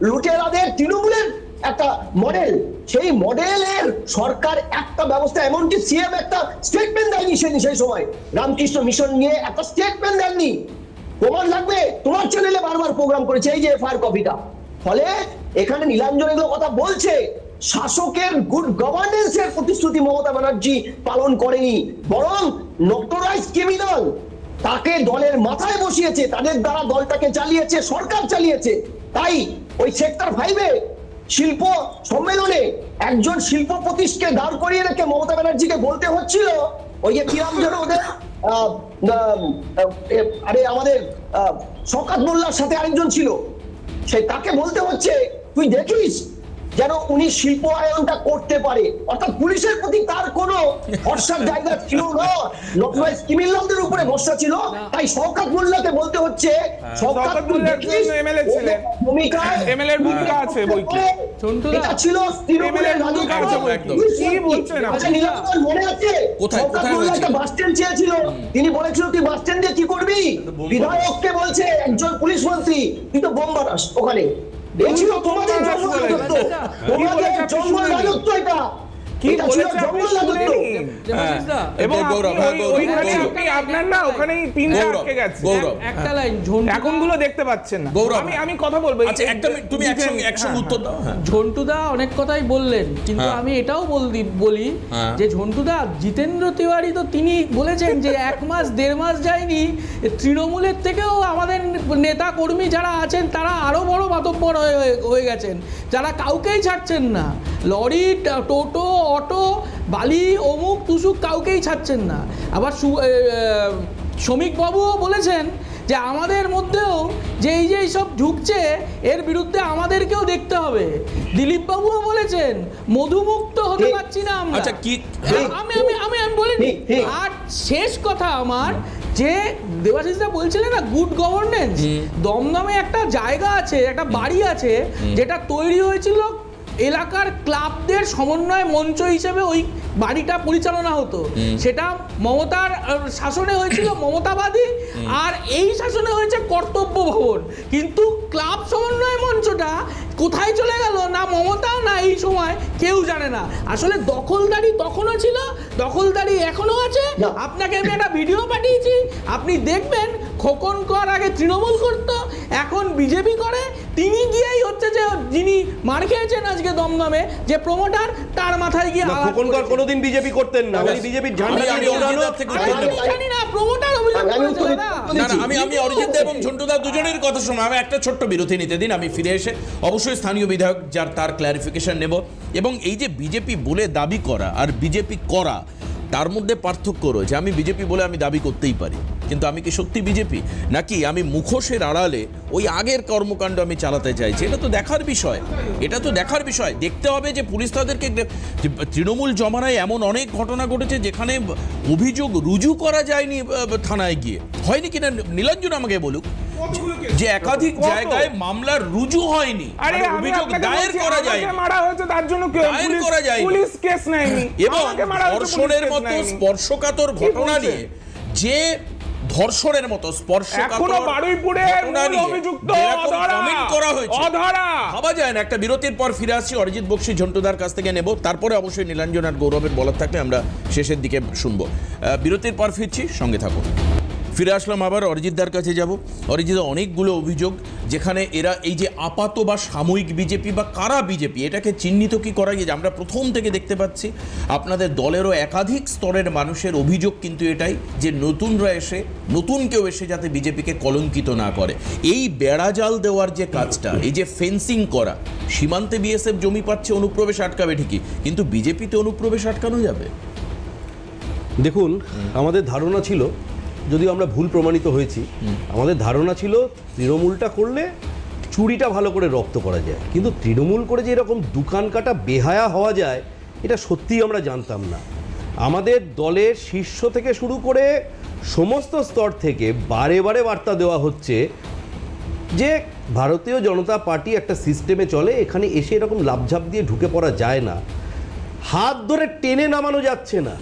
লুটেরাদের তৃণমূলের একটা মডেল। সেই মডেলের সরকার একটা ব্যবস্থা, এমনকি সিএম একটা স্টেটমেন্ট দেয়নি সেই সময়, রামকৃষ্ণ মিশন নিয়ে একটা স্টেটমেন্ট দেননি। প্রমাণ লাগবে, তোমার চ্যানেলে বারবার প্রোগ্রাম করেছে এই যে এফআইআর কপিটা। ফলে এখানে নীলাঞ্জন এগুলো কথা বলছে, শাসকের গুড গভর্নেন্সের প্রতিশ্রুতি মমতা ব্যানার্জি পালন করেনি, বরং নটোরাইজ ক্রিমিনাল তাকে দলের মাথায় বসিয়েছে, তাদের দ্বারা দলটাকে চালিয়েছে, সরকার চালিয়েছে। তাই ওই সেক্টর 5-এ শিল্প সম্মেলনে একজন শিল্পপতিকে দাঁড় করিয়ে রেখে মমতা ব্যানার্জিকে বলতে হচ্ছিল, ওই যে কিরাম যেন ওদের আরে আমাদের শওকত মোল্লার সাথে আরেকজন ছিল, সেই তাকে বলতে হচ্ছে তুই দেখিস যেন উনি শিল্পায়নটা করতে পারে। অর্থাৎ পুলিশের প্রতি তার কোনো ভরসার জায়গা ছিল না, নটওয়াইজ ক্রিমিনালদের উপরে ভরসা ছিল। তাই শওকত মোল্লাকে বলতে হচ্ছে, শওকত মোল্লা এমএলএ ছিলেন, এমএলএ এর ভূমিকা আছে বই কি এটা ছিল তৃণমূলের রাজত্ব। কি বলছেন আপনি? নীলাঞ্জন মনে আছে শওকত মোল্লা একটা বাস স্ট্যান্ড চেয়েছিল, তিনি বলেছিল তুই বাস স্ট্যান্ডে কি করবি? বিধায়ককে বলছে একজন পুলিশ মন্ত্রী তুই তো বোম বানাস ওখানে। এই ছিল তোমাদের জঙ্গল রাজত্ব, তোমাদের জঙ্গল রাজত্ব। এটা কি বলেছে জঙ্গল রাজত্ব। এবং ওইখানে আপনি আপনার না ওখানেই পিনটা আটকে গেছে একটা লাইন, এখনগুলো দেখতে পাচ্ছেন না। আমি কথা বলবো, আচ্ছা একটা মিনিট, তুমি একসঙ্গে উত্তর দাও। ঝন্টুদা অনেক কথাই বললেন, কিন্তু আমি এটাও বলি যে ঝন্টুদা, জিতেন্দ্র তিওয়ারি তো তিনি বলেছেন যে 1 মাস 1.5 মাস যায়নি, তৃণমূলের থেকেও আমাদের নেতা কর্মী যারা আছেন তারা আরো বড় মাতব্বর হয়ে গেছেন, যারা কাউকেই ছাড়ছেন না। লরি, টোটো, অটো, বালি, অমুক তুসুক কাউকেই ছাড়ছেন না। আবার শ্রমিক বাবুও বলেছেন যে আমাদের মধ্যেও যে এই যে সব ঢুকছে এর বিরুদ্ধে আমাদেরকেও দেখতে হবে। দিলীপ বাবুও বলেছেন মধুমুক্ত হতে পারছি না আমরা। আচ্ছা কি আমি বলিনি। আর শেষ কথা আমার, যে দেবাশিসদা বলছিলেন না গুড গভর্নেন্স, দমদমে একটা জায়গা আছে, একটা বাড়ি আছে যেটা তৈরি হয়েছিল এলাকার ক্লাবদের সমন্বয় মঞ্চ হিসেবে ওই বাড়িটা পরিচালনা হতো। সেটা মমতার শাসনে হয়েছিল মমতাবাদী, আর এই শাসনে হয়েছে কর্তব্য ভবন। কিন্তু ক্লাব সমন্বয় মঞ্চটা কোথায় চলে গেল না মমতা না এই সময় কেউ জানে না। আসলে দখলদারি তখনও ছিল, দখলদারি এখনো আছে। আপনাকে আমি একটা ভিডিও পাঠিয়েছি, আপনি দেখবেন খোকন কর আগে তৃণমূল করতো, এখন বিজেপি করে। তিনি গিয়েই হচ্ছে যে যিনি মার খেয়েছেন আজকে দমদমে যে প্রমোটার, তার মাথায় গিয়ে খোকন কর কোনোদিন বিজেপি করতেন না, উনি বিজেপির ঝান্ডা জানি না প্রমোটার অভিযোগ করেছে। না আমি অরিজিৎ এবং ঝন্টুদা দুজনের কথা শোনা, আমি একটা ছোট্ট বিরতি নিতে দিন। আমি ফিরে এসে অবশ্যই স্থানীয় বিধায়ক যার তার ক্ল্যারিফিকেশন নেব। এবং এই যে বিজেপি বলে দাবি করা আর বিজেপি করা, তার মধ্যে পার্থক্য রয়েছে। আমি বিজেপি বলে আমি দাবি করতেই পারি, কিন্তু আমি কি সত্যি বিজেপি, নাকি আমি মুখোশের আড়ালে ওই আগের কর্মকাণ্ড আমি চালাতে চাইছি? এটা তো দেখার বিষয়, দেখতে হবে যে পুলিশ তাদেরকে, তৃণমূল জমানায় এমন অনেক ঘটনা ঘটেছে যেখানে অভিযোগ রুজু করা যায়নি থানায় গিয়ে, হয়নি কিনা নীলাঞ্জন আমাকে বলুক, যে একাধিক জায়গায় মামলা রুজু হয়নি, অভিযোগ দায়ের করা যায়নি, এবং ধর্ষণের মতো স্পর্শকাতর ঘটনা নিয়ে, যে ধর্ষণের মতো ভাবা যায় না। একটা বিরতির পর ফিরে আসছি, অরিজিৎ বক্সী ঝন্টুদার কাছ থেকে নেব, তারপরে অবশ্যই নীলাঞ্জন আর গৌরবের বলার থাকলে আমরা শেষের দিকে শুনবো। বিরতির পর ফিরছি, সঙ্গে থাকুন। ফিরে আসলাম আবার, অরিজিৎদার কাছে যাব। অরিজিৎ, অনেকগুলো অভিযোগ যেখানে এরা এই যে আপাত বা সাময়িক বিজেপি বা কারা বিজেপি, এটাকে চিহ্নিত কি করা গিয়ে আমরা প্রথম থেকে দেখতে পাচ্ছি আপনাদের দলেরও একাধিক স্তরের মানুষের অভিযোগ কিন্তু এটাই যে নতুনরা এসে, নতুন কেউ এসে যাতে বিজেপিকে কলঙ্কিত না করে। এই বেড়াজাল দেওয়ার যে কাজটা, এই যে ফেন্সিং করা, সীমান্তে বিএসএফ জমি পাচ্ছে, অনুপ্রবেশ আটকাবে ঠিকই, কিন্তু বিজেপিতে অনুপ্রবেশ আটকানো যাবে? দেখুন, আমাদের ধারণা ছিল, যদিও আমরা ভুল প্রমাণিত হয়েছি, আমাদের ধারণা ছিল তৃণমূলটা করলে চুরিটা ভালো করে রপ্ত করা যায়, কিন্তু তৃণমূল করে যে এরকম দোকান কাটা বেহায়া হওয়া যায় এটা সত্যিই আমরা জানতাম না। আমাদের দলের শীর্ষ থেকে শুরু করে সমস্ত স্তর থেকে বারে বারে বার্তা দেওয়া হচ্ছে যে ভারতীয় জনতা পার্টি একটা সিস্টেমে চলে, এখানে এসে এরকম লাফঝাপ দিয়ে ঢুকে পড়া যায় না, হাত ধরে টেনে নামানো যাচ্ছে না।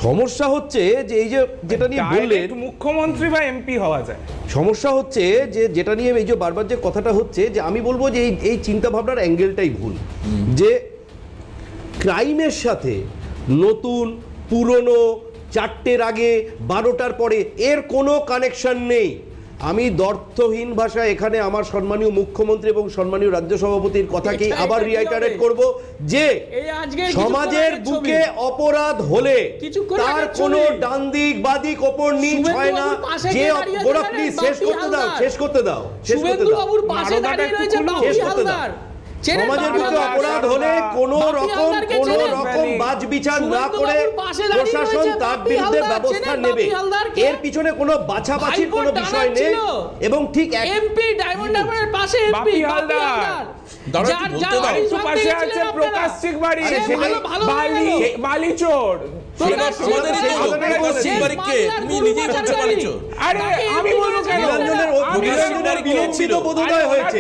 সমস্যা হচ্ছে যে এই যে যেটা নিয়ে বললেন Direct মুখ্যমন্ত্রী বা এমপি হওয়া যায়। সমস্যা হচ্ছে যে যেটা নিয়ে এই যে বারবার যে কথাটা হচ্ছে যে আমি বলবো যে এই চিন্তা ভাবনার অ্যাঙ্গেলটাই ভুল, যে ক্রাইমের সাথে নতুন পুরনো 4টের আগে 12টার পরে এর কোনো কানেকশন নেই। আমি দর্থহীন ভাষায় এখানে আমার সম্মানীয় মুখ্যমন্ত্রী এবং সম্মানীয় রাজ্য সভাপতির কথাকেই আবার রিআইটারেট করব যে সমাজের বুকে অপরাধ হলে তার কোনো ডান দিক বাদিক ওপর নিচ হয় না। যে গোরা প্লিজ শেষ করতে দাও, শেষ করতে দাও, শেষ করতে দাও, শেষ করতে দাও। সমাজের বুকে অপরাধ হলে কোনো রকম বাজ বিচার না করে প্রশাসন তার বিরুদ্ধে ব্যবস্থা নেবে, এর পিছনে কোনো বাছাবাছির কোনো বিষয় নেই। এবং ঠিক এমপি ডায়মন্ড হারবারের পাশে এমপি হালদার পাশে আছে প্রকাশ চিকবাড়ি, বালিচোর। বিলম্বিত বোধোদয় হয়েছে,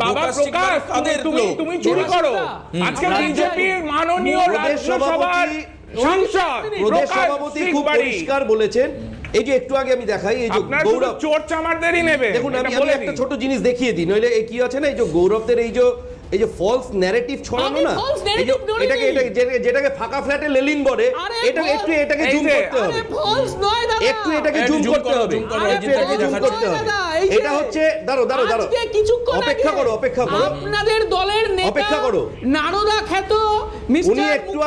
বাবা প্রকাশ তুমি চুরি করো। আজকে বিজেপির মাননীয় রাজ্যসভার সাংসদ প্রদেশ সভাপতি খুব পরিষ্কার বলেছেন। এই যে একটু আগে আমি দেখাই, এই যে গৌরব চোর চামারদেরই নেবে। দেখুন আমি একটা ছোট জিনিস দেখিয়ে দিই, নইলে এই কি আছে না, এই যে গৌরবদের এই যে ফলস ন্যারেটিভ ছড়ানো না, যেটাকে ফাঁকা ফ্ল্যাটে লেলিন বলে, এটাকে জুম করতে হবে, একটু এটাকে জুম করতে হবে, এটা হচ্ছে দাঁড়ো অপেক্ষা করো আপনাদের দলের নেতা অপেক্ষা করো নারদা খ্যাত উনি একটু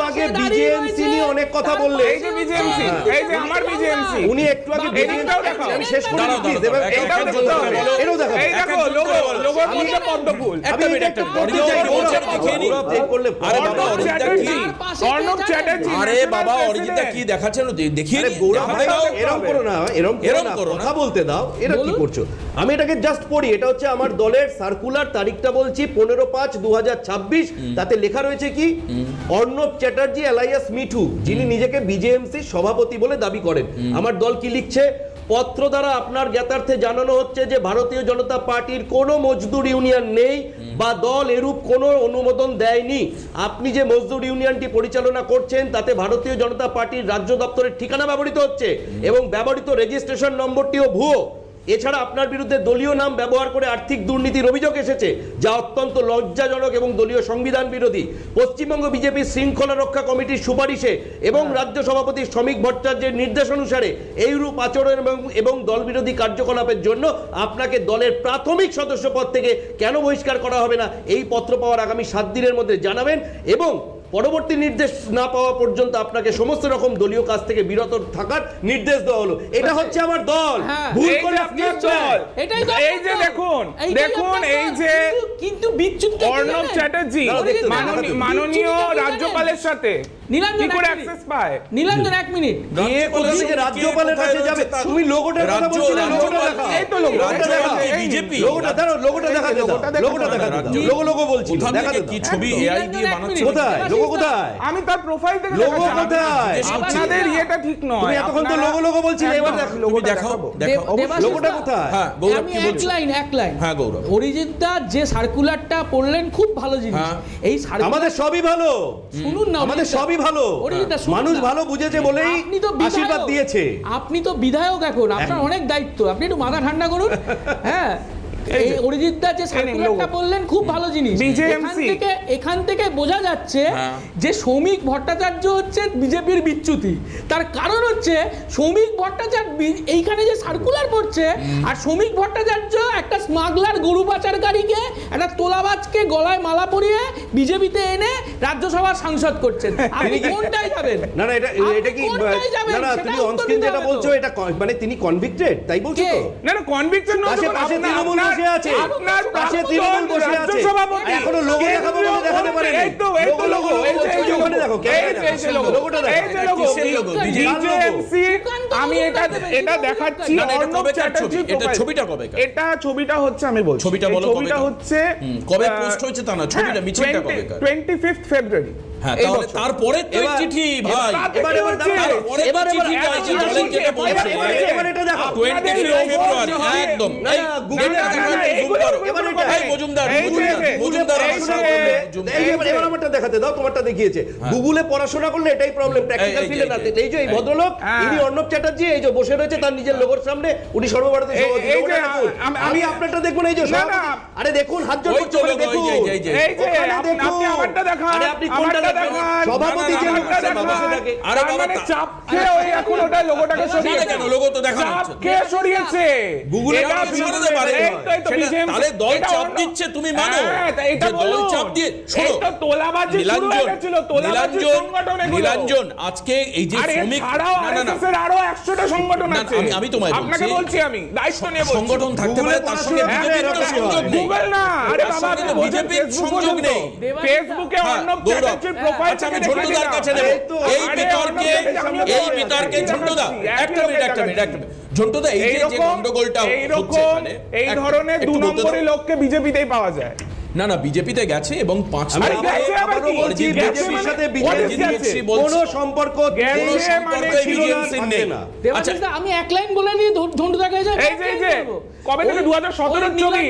আগে বিজেএমসি নিয়ে অনেক কথা বললেন। এই যে বিজেএমসি, এই যে আমার বিজেএমসি, উনি একটু আগে আমি শেষ করে দিই, এটাও দেখাবো, এই দেখো লোগোর মধ্যে পদ্মফুল। অর্ণব চ্যাটার্জি, আরে বাবা অরিজিৎদা কি দেখাচ্ছেন দেখিয়ে এরকম করো না, কথা বলতে দাও, এটা কি করছো? আমি এটাকে জাস্ট পড়ি, এটা হচ্ছে আমার দলের সার্কুলার, তারিখটা বলছি 15/5/2026। তাতে লেখা রয়েছে কি, অর্ণব চ্যাটার্জি এলাইয়াস মিঠু, যিনি নিজেকে বিজেএমসির সভাপতি বলে দাবি করেন। আমার দল কি লিখছে, পত্র দ্বারা আপনার জ্ঞাতার্থে জানানো হচ্ছে যে ভারতীয় জনতা পার্টির কোনো মজদুর ইউনিয়ন নেই বা দল এরূপ কোনো অনুমোদন দেয়নি। আপনি যে মজদুর ইউনিয়নটি পরিচালনা করছেন তাতে ভারতীয় জনতা পার্টির রাজ্য দপ্তরের ঠিকানা ব্যবহৃত হচ্ছে এবং ব্যবহৃত রেজিস্ট্রেশন নম্বরটিও ভুয়ো। এছাড়া আপনার বিরুদ্ধে দলীয় নাম ব্যবহার করে আর্থিক দুর্নীতির অভিযোগ এসেছে, যা অত্যন্ত লজ্জাজনক এবং দলীয় সংবিধান বিরোধী। পশ্চিমবঙ্গ বিজেপির শৃঙ্খলা রক্ষা কমিটির সুপারিশে এবং রাজ্য সভাপতি শ্রমিক ভট্টাচার্যের নির্দেশ অনুসারে এইরূপ আচরণ এবং দলবিরোধী কার্যকলাপের জন্য আপনাকে দলের প্রাথমিক সদস্য পদ থেকে কেন বহিষ্কার করা হবে না, এই পত্র পাওয়ার আগামী 7 দিনের মধ্যে জানাবেন এবং পরবর্তী নির্দেশ না পাওয়া পর্যন্ত আপনাকে সমস্ত রকম দলীয় কাজ থেকে বিরত থাকার নির্দেশ দেওয়া হলো। এটা হচ্ছে আমার দল, ভুল করে এই যে দেখুন এই যে কিন্তু বিচ্যুত অর্ণব চ্যাটার্জি মাননীয় রাজ্যপালের সাথে কি করে অ্যাক্সেস পায়? নীলাঞ্জন 1 মিনিট, কে কোথা থেকে রাজ্যপালের কাছে যাবে? তুমি লোগোটার কথা বলছো না, লোগোটা দেখাও, এই তো লোগো, বিজেপি লোগোটা দাও, লোগোটা দেখাতে দাও, লোগোটা দেখাতে দাও, লোগো বলছি দেখাতে দাও। কি ছবি এআই দিয়ে বানাচ্ছে? কোথায় লোগো, কোথায়? আমি তার প্রোফাইল থেকে লোগো কোথায়? আপনাদের ইয়েটা ঠিক নয়। তুমি এতক্ষণ তো লোগো বলছিলে, এবার দেখাও লোগোটা কোথায়? হ্যাঁ গৌরব কি বলছো? এক লাইন হ্যাঁ গৌরব, অরিজিৎদা যে সার্কুলারটা পড়লেন খুব ভালো জিনিস। এই আমাদের সবই ভালো, শুনুন না, আমাদের সবই ভালো, মানুষ ভালো বুঝেছে বলেই আশীর্বাদ দিয়েছে। আপনি তো বিধায়ক, এখন আপনার অনেক দায়িত্ব, আপনি একটু মাথা ঠান্ডা করুন। হ্যাঁ, এই অরিজিৎদা যে সার্কুলারটা বললেন খুব ভালো জিনিস। এখান থেকে বোঝা যাচ্ছে যে শ্রমিক ভট্টাচার্য হচ্ছে বিজেপির বিচ্যুতি। তার কারণ হচ্ছে শ্রমিক ভট্টাচার্য এইখানে যে সার্কুলার পড়ছে, আর শ্রমিক ভট্টাচার্য একটা স্মাগলার, গরু পাচারকারীকে, একটা তোলাবাজকে গলায় মালা পরিয়ে বিজেপিতে এনে রাজ্যসভার সাংসদ করছেন। আপনি কোনটাই যাবেন? না না, এটা কি না, তুমি অন স্ক্রিন যেটা বলছো এটা মানে তিনি কনভিক্টেড তাই বলছো তো? না না, কনভিক্টেড নয়, পাশে তৃণমূল বসে আছে, পাশে তৃণমূল বসে আছে, এখনো লোগো দেখাবো বলে দেখাতে পারে, এই তো লোগো, এই যে ওখানে দেখো, এই যে লোগোটা দেখো, এই যে লোগো, বিজেএমসি। আমি এটা দেখাচ্ছি অর্ণব চ্যাটার্জি প্রোফাইল। ছবিটা কবে? এটা ছবিটা হচ্ছে, আমি বলছি ছবিটা বলো, ছবিটা হচ্ছে কবে পোস্ট হয়েছে তা না, ছবিটা মিছিলটা কবে? 25 ফেব্রুয়ারি। হ্যাঁ, তাহলে তারপরে তো চিঠি ভাই, এবার চিঠি আইছে দলের কে বলছে, এবার এটা দেখো 25 ফেব্রুয়ারি একদম। এই গুগলটা দেখো, জুম করো। এই মজুমদার এবার আমারটা দেখাতে দাও, তোমারটা দেখিয়েছে। গুগলে পড়াশোনা করলে এটাই প্রবলেম, প্র্যাকটিক্যাল ফিল্ডে না। এই যে এই ভদ্রলোক, ইনি অর্ণব চ্যাটার্জি, এই যে বসে রয়েছে তার নিজের লোগোর সামনে, উনি সর্বভারতীয় সভাপতি। আমি আপনারটা দেখুন, এই যে আরে দেখুন, হাত জোড় করতে বলে দেখুন, এই যে আপনি আমারটা দেখান। আরে আপনি কোনটা দেখান? সভাপতি যে লোকটা বসে থাকে, আরে বাবা চাপ খেয়ে ওই এখন ওটা লোগোটাকে সরিয়েছে। কেন লোগো তো দেখানো চাপ হচ্ছে, খেয়ে সরিয়েছে গুগলে সরাতে পারে। তাহলে দল চাপ দিচ্ছে, তুমি মানো এটা দল চাপ দিয়ে শোনো। এটা তোলাবাজি শুরু হয়ে গেছিল, তোলাবাজি সংগঠন এগুলো। নীলাঞ্জন, আজকে এই যে শ্রমিক, ছাড়াও আরএসএস এর আরো 100টা সংগঠন আছে। আমি তোমায় আপনাকে বলছি, আমি দায়িত্ব নিয়ে বলছি। সংগঠন থাকতে পারে, তার সঙ্গে বিজেপির কোনো সংযোগ নেই। গুগল না, আরে বাবা, বিজেপির সংযোগ নেই। ফেসবুকে অর্ণব চ্যাটার্জির প্রোফাইল আচ্ছা, আমি ঝন্টুদার কাছে নেব এই বিতর্কে ঝন্টুদা একটা মিনিট ঝন্টুদা, এই যে গন্ডগোলটা হচ্ছে এখানে, এই ধরনের দু নম্বরী লোককে বিজেপিতেই পাওয়া যায়। না না, বিজেপিতে গেছে এবং 5 বিজেপির সাথে কোনো সম্পর্ক নেই। আচ্ছা, আমি এক লাইন বলে নিয়ে ঝন্টুদা কাছে যাই। এই যে কবে থেকে 2017 ছবি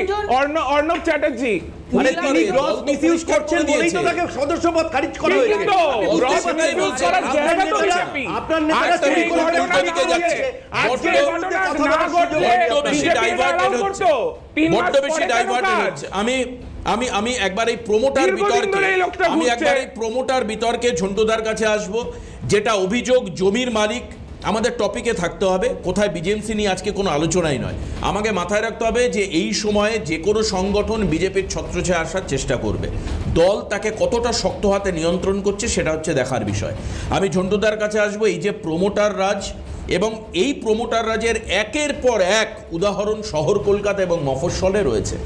অর্ণব চ্যাটার্জি, মানে তিনি গ্রস মিসইউজ করছেন বলেই তো তাকে সদস্যপদ খারিজ করা হয়েছে। কিন্তু গ্রস মিসইউজ করার জায়গা তো বিজেপি। আপনার নেতারা চুরি করে দিকে যাচ্ছে, আজকে ঘটনা না ঘটলে বেশি ডাইভার্টেড হচ্ছে, বড্ড বেশি ডাইভার্টেড হচ্ছে। আমি একবার এই প্রমোটার বিতর্কে ঝন্টুদার কাছে আসব। যেটা অভিযোগ, জমির মালিক, আমাদের টপিকে থাকতে হবে। কোথায় বিজেএমসি নিয়ে আজকে কোনো আলোচনাই নয়। আমাকে মাথায় রাখতে হবে যে এই সময়ে যে কোনো সংগঠন বিজেপির ছত্রছায়া আসার চেষ্টা করবে, দল তাকে কতটা শক্ত হাতে নিয়ন্ত্রণ করছে সেটা হচ্ছে দেখার বিষয়। আমি ঝন্টুদার কাছে আসবো। এই যে প্রমোটার রাজ, এবং এই প্রমোটার রাজের একের পর এক উদাহরণ শহর কলকাতা এবং মফস্বলে রয়েছে।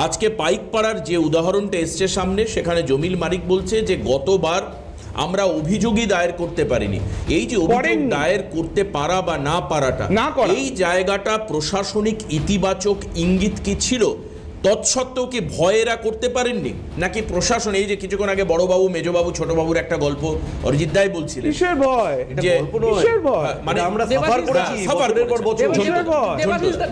আজকে পাইকপাড়ার যে উদাহরণটা এসছে সামনে, সেখানে জমির মালিক বলছে যে গতবার আমরা অভিযোগই দায়ের করতে পারিনি। এই যে অভিযোগ দায়ের করতে পারা বা না পারাটা, এই জায়গাটা প্রশাসনিক ইতিবাচক ইঙ্গিত কি ছিল? তৎসত্ত্বেও কি ভয়েরা করতে পারেননি, নাকি প্রশাসন? এই যে কিছুক্ষণ আগে বড়বাবু, মেজবাবু, ছোটবাবুর একটা গল্প অরিজিৎ দাই বলছিলেন, কিসের ভয়? যে মানে আমরা সাফার করেছি,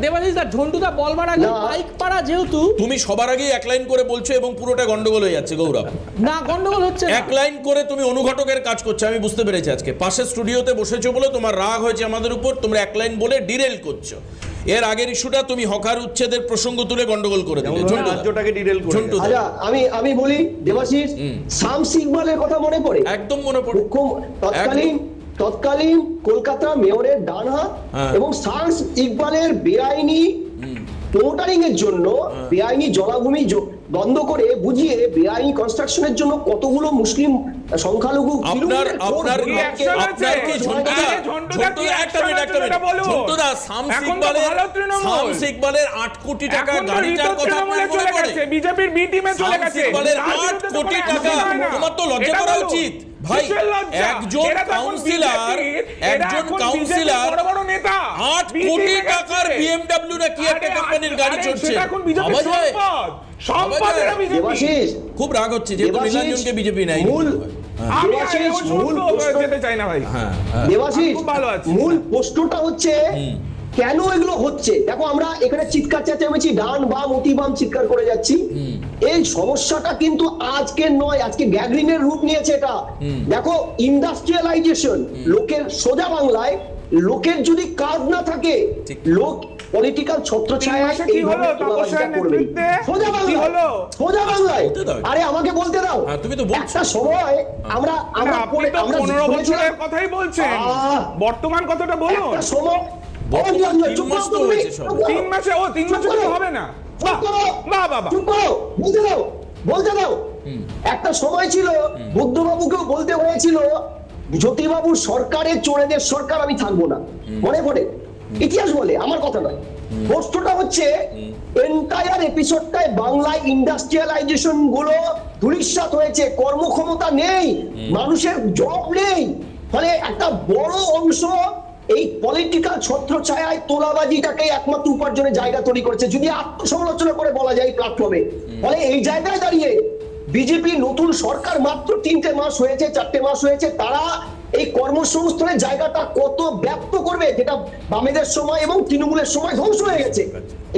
দেবাশিস দা, ঝন্টুদা বলবার আগে পাইকপাড়া যেহেতু তুমি সবার আগে এক লাইন করে বলছো এবং পুরোটা গন্ডগোল হয়ে যাচ্ছে। গৌরব, না গন্ডগোল হচ্ছে না, এক লাইন করে তুমি অনুঘটকের কাজ করছো। আমি বুঝতে পেরেছি আজকে পাশের স্টুডিওতে বসেছো বলে তোমার রাগ হয়েছে আমাদের উপর, তোমরা এক লাইন বলে ডিরেল করছো। এর আগের ইস্যুটা তুমি হকার উচ্ছেদের প্রসঙ্গ তুলে গন্ডগোল করে দিলে, রাজ্যটাকে ডিরেল করে। আচ্ছা, আমি বলি দেবাশিস, শামস ইকবালের কথা মনে পড়ে? একদম মনে পড়ে। তৎকালীন কলকাতা মেয়রের ডান হাত এবং শামস ইকবালের বেআইনি প্রমোটারিং এর জন্য বেআইনি জলাভূমি বন্ধ করে বুঝিয়ে বেআইনি কনস্ট্রাকশনের জন্য কতগুলো মুসলিম সংখ্যালঘু আপনার কি ঝন্টুদা শামস ইকবালের 8 কোটি টাকা গাড়িটার কথা মনে পড়ে? বিজেপির বি টিমে চলে গেছে। ইকবালের 8 কোটি টাকা, তোমার তো লজ্জা করা উচিত ভাই। একজন কাউন্সিলর বড় নেতা 8 কোটি টাকার বিএমডব্লিউ না কি একটা কোম্পানির গাড়ি চড়ছে। খুব রাগ হচ্ছে যেহেতু নীলাঞ্জনকে বিজেপি নাই। মূল প্রশ্নটা হচ্ছে কেন এগুলো হচ্ছে? দেখো, আমরা এখানে চিৎকার চেঁচামেচি, ডান বাম অতি বাম চিৎকার করে যাচ্ছি। এই সমস্যাটা কিন্তু আজকের নয়, আজকে গ্যাগরিনের রূপ নিয়েছে এটা। দেখো, ইন্ডাস্ট্রিয়ালাইজেশন, লোকের সোজা বাংলায়, লোকের যদি কাজ না থাকে, লোক পলিটিক্যাল ছত্রছায়ায় সোজা বাংলায়। আরে আমাকে বলতে দাও, একটা সময় আমরা 15 বছরের কথাই বলছেন, বর্তমান কথাটা বলুন। একটা সময় 3 মাসে হবে না, বলতে দাও। একটা সময় ছিল, বুদ্ধবাবুকেও বলতে হয়েছিল জ্যোতিবাবুর সরকারের চোরেদের সরকার আমি থাকবো না, মনে পড়ে? ইতিহাস বলে, আমার কথা নয়। প্রশ্নটা হচ্ছে এন্টায়ার এপিসোডটায় বাংলায় ইন্ডাস্ট্রিয়ালাইজেশন গুলো ধূলিসাৎ হয়েছে, কর্মক্ষমতা নেই, মানুষের জব নেই, ফলে একটা বড় অংশ এই পলিটিক্যাল ছত্রছায়ায় তোলাবাজিটাকে একমাত্র উপার্জনের জায়গা তৈরি করেছে, যদি আত্মসমালোচনা করে বলা যায় প্ল্যাটফর্মে। ফলে এই জায়গায় দাঁড়িয়ে বিজেপি নতুন সরকার মাত্র 3টে মাস হয়েছে, 4টে মাস হয়েছে, তারা এই কর্মসংস্থানের জায়গাটা কত ব্যাপ্ত করবে, যেটা বামেদের সময় এবং তৃণমূলের সময় ধ্বংস হয়ে গেছে,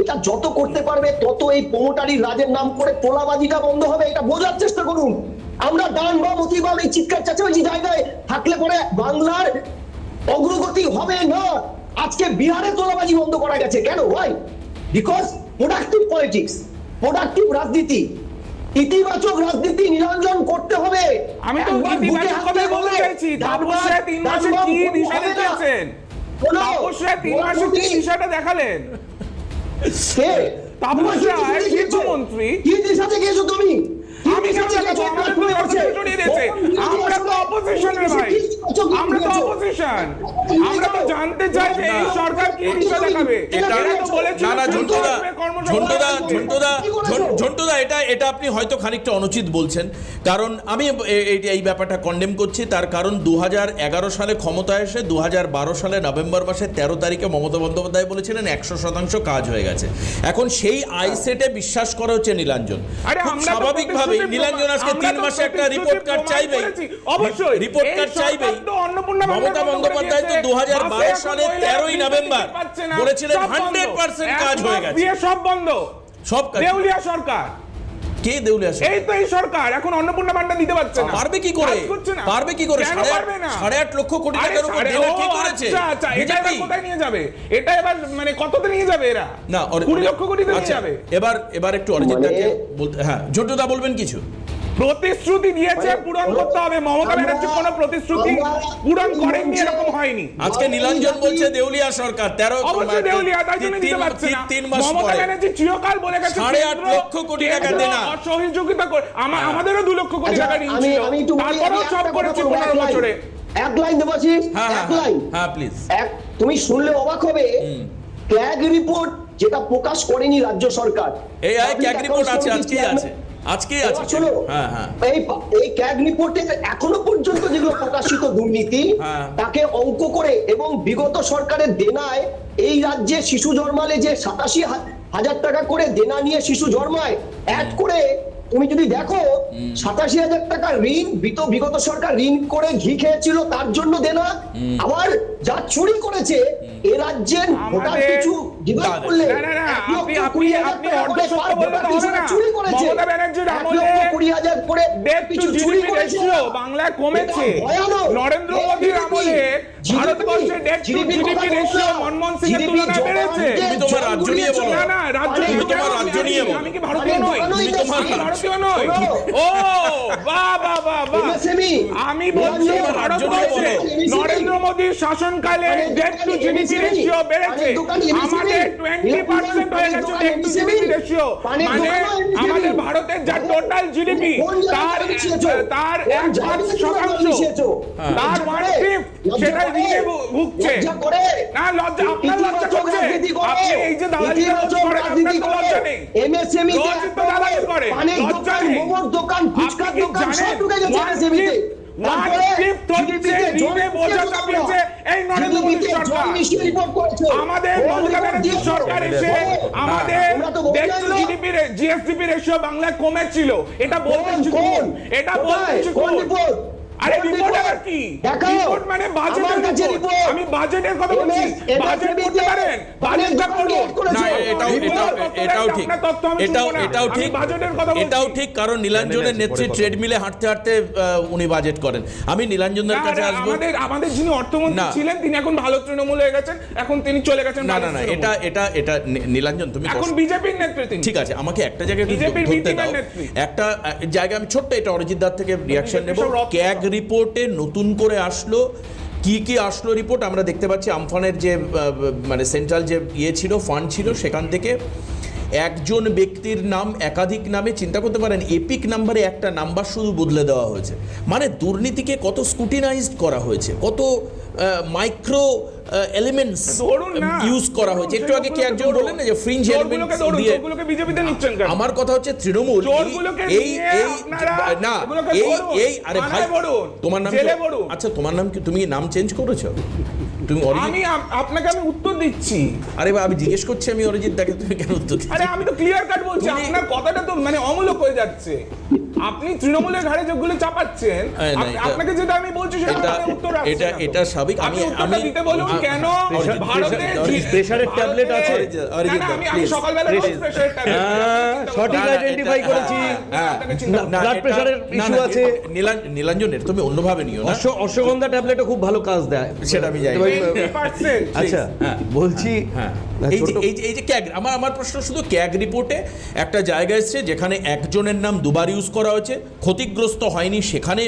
এটা যত করতে পারবে তত এই প্রমোটারি রাজের নাম করে তোলাবাজিটা বন্ধ হবে। এটা বোঝার চেষ্টা করুন। আমরা ডান বা মতিবাম এই চিৎকার চেঁচামেচি জায়গায় থাকলে পরে বাংলার অগ্রগতি হবে না। আজকে বিহারে তোলাবাজি বন্ধ করা গেছে কেন? ভাই, বিকজ প্রোডাক্টিভ পলিটিক্স, প্রোডাক্টিভ রাজনীতি, ইতিবাচক রাজনীতি নিরঞ্জন করতে হবে। আমি তো ইতিবাচক কথা বলতে চাইছি। তাপসরায় 3 মাসে কি দিশা দেখিয়েছেন? তাপসরায় 3 মাসে কি দিশাটা দেখালেন? কে তাপসরায় শিল্পমন্ত্রী কি দিশা দেখিয়েছো তুমি? আমি আমরা তো অপোজিশনের ভাই, আমরা তো অপোজিশন, আমরা তো জানতে চাই যে এই সরকার কি দিশা দেখাবে। ঝন্টুদা, এটা আপনি হয়তো খানিকটা অনুচিত বলছেন, কারণ আমি এই ব্যাপারটা কন্ডেম করছি। তার কারণ 2011 সালে ক্ষমতায় এসে 2012 সালে নভেম্বর মাসের 13 তারিখে মমতা বন্দ্যোপাধ্যায় বলেছিলেন 100% কাজ হয়ে গেছে। এখন সেই আইসেটে বিশ্বাস করা হচ্ছে নীলাঞ্জন। স্বাভাবিকভাবে নীলাঞ্জন আজকে 3 মাসে একটা রিপোর্ট কার্ড চাইবে, অবশ্যই রিপোর্ট কার্ড চাইবে। মমতা বন্দ্যোপাধ্যায় তো 2012 সালে 13ই নভেম্বর বলেছিলেন 100% কাজ হয়ে গেছে। সব বন্ধ, সব দেউলিয়া সরকার। কে দেউলিয়া? এই তো এই সরকার এখন অন্নপূর্ণা ভান্ডার দিতে পারছে না। পারবে কি করে? পারবে কি করে? 8.5 লক্ষ কোটি টাকার উপর দেনা কে করেছে? আচ্ছা, এটা এবার কোথায় নিয়ে যাবে? এটা এবার মানে কততে নিয়ে যাবে এরা? না 20 লক্ষ কোটিতে নিয়ে যাবে। এবার একটু অরিজিৎদাকে বলতে, হ্যাঁ ঝন্টুদা বলবেন কিছু? প্রতিশ্রুতি দিয়েছে, পূরণ করতে হবে। মমতা ব্যানার্জি কোনো প্রতিশ্রুতি পূরণ করেননি, এরকম হয়নি। আজকে নীলাঞ্জন বলছে দেউলিয়া সরকার, 13 অবশ্যই দেউলিয়া, তাই জন্য দিতে পারছে না। 3 মাস পরে মমতা ব্যানার্জি চিরকাল বলে গেছে 8.5 লক্ষ কোটি টাকা দেনা, অসহযোগিতা করে আমাদেরও 2 লক্ষ কোটি টাকা দিয়েছিল, তারপরেও সব করেছে 15 বছরে। এক লাইন দেবাশিস, এক লাইন, হ্যাঁ প্লিজ। তুমি শুনলে অবাক হবে, ক্যাগ রিপোর্ট যেটা প্রকাশ করেনি রাজ্য সরকার, এই ক্যাগ রিপোর্ট আছে, আজকে আছে। এই ক্যাগ রিপোর্টে এখনো পর্যন্ত যেগুলো প্রকাশিত দুর্নীতি তাকে অঙ্ক করে এবং বিগত সরকারের দেনায় এই রাজ্যে শিশু জন্মালে যে 87,000 টাকা করে দেনা নিয়ে শিশু জন্মায়, অ্যাড করে তুমি যদি দেখো 87,000 টাকা ঋণ বিগত সরকার ঋণ করে ঘি খেয়েছিল, তার জন্য দেনা। আবার যা চুরি করেছে এ রাজ্যের ভোটার কিছু ডিভাইড করলে চুরি করেছে, বাংলায় কমেছে। নরেন্দ্র মোদীর আমলে ভারতবর্ষের debt to GDP ratio Manmohan Singh এর তুলনায় বেড়েছে। তুমি তোমার রাজ্য নিয়ে বলো। না রাজ্য নিয়ে বলো। আমি কি ভারতীয় নই? ভারতীয় নই। ও বাহ বাহ বাহ বাহ, আমি বলছি ভারতবর্ষে নরেন্দ্র মোদীর শাসনকালে ডেট টু জিডিপি রেশিও বেড়েছে, আমাদের 20% হয়ে গেছে ডেট টু জিডিপি রেশিও। মানে আমাদের ভারতের যা টোটাল জিডিপি তার 1/5, তার 1/5 সেটা ঋণে ভুগছে। না লজ্জা, আপনার লজ্জা করছে। আপনি এই যে দালালি করেন, আপনার তো লজ্জা নেই। এমএসএমই তো দালালি করে, লজ্জা নেই। মোমোর দোকান, ফুচকার দোকান সব ঢুকে গেছে এমএসএমইতে। আমাদের মমতা ব্যানার্জি সরকার এসে আমাদের জিএসডিপি রেশিও বাংলায় কমেছিল, এটা বলতেছি কোন? এটা বলতেছি কোন? আরে রিপোর্ট আবার কি? রিপোর্ট মানে বাজেটের রিপোর্ট। আমি বাজেটের কথা বলছি। বাজেট করতে পারেন, বাজেটটা করুন। না এটাও ঠিক, কারণ নীলাঞ্জনের নেত্রী ট্রেডমিলে হাঁটতে হাঁটতে উনি বাজেট করেন। আমি নীলাঞ্জনের কাছে আসবো। আমাদের যিনি অর্থমন্ত্রী ছিলেন তিনি এখন ভালো তৃণমূল হয়ে গেছেন, এখন তিনি চলে গেছেন। না এটা নীলাঞ্জন তুমি এখন বিজেপির নেত্রী তিনি। ঠিক আছে, আমাকে একটা জায়গায় ধরতে দাও। একটা জায়গা আমি ছোট্ট এটা অরিজিৎদার থেকে রিঅ্যাকশন নেব। ক্যাগ রিপোর্টে নতুন করে আসলো, কি আসলো রিপোর্ট আমরা দেখতে পাচ্ছি। আমফানের যে মানে সেন্ট্রাল যে ছিল, ফান্ড ছিল, সেখান থেকে একজন ব্যক্তির নাম একাধিক নামে, চিন্তা করতে পারেন এপিক নাম্বারে একটা নাম্বার শুধু বদলে দেওয়া হয়েছে। মানে দুর্নীতিকে কত স্কুটিনাইজড করা হয়েছে, কত মাইক্রো এলিমেন্টস ইউজ করা হয়েছে। একটু আগে কি একজন বললেন না যে ফ্রিঞ্জ এলিমেন্টস দিয়ে বিজেপিতে নিচ্ছেন কেন? আমার কথা হচ্ছে তৃণমূল না এই আরে ভাই তোমার নাম আচ্ছা তোমার নাম কি, তুমি কি নাম চেঞ্জ করেছো? তুমি আমি আপনাকে আমি উত্তর দিচ্ছি। আরে ভাই আমি জিজ্ঞেস করছি, আমি অরিজিৎ দাকে তুমি কেন উত্তর দিচ্ছ? আরে আমি তো ক্লিয়ার কাট বলছি, আপনার কথাটা তো মানে অমূলক হয়ে যাচ্ছে। আপনি তৃণমূলের ঘাড়ে যেগুলো চাপাচ্ছেন, আপনাকে যেটা আমি বলছি সেটা উত্তর আসছে না। এটা স্বাভাবিক। আমি দিতে বলুন কেন ভারতে প্রেসারের ট্যাবলেট আছে? আমি সকালবেলা প্রেসারের ট্যাবলেট সঠিক আইডেন্টিফাই করেছি, ব্লাড প্রেসারের ইস্যু আছে। নীলাঞ্জনের তুমি অন্যভাবে নিও না, অশ্বগন্ধা ট্যাবলেটও খুব ভালো কাজ দেয়, সেটা আমি জানি। আচ্ছা বলছি এই যে ক্যাগ, আমার প্রশ্ন শুধু ক্যাগ রিপোর্টে একটা জায়গা এসছে যেখানে একজনের নাম দুবার ইউজ করা হয়েছে, ক্ষতিগ্রস্ত হয়নি সেখানে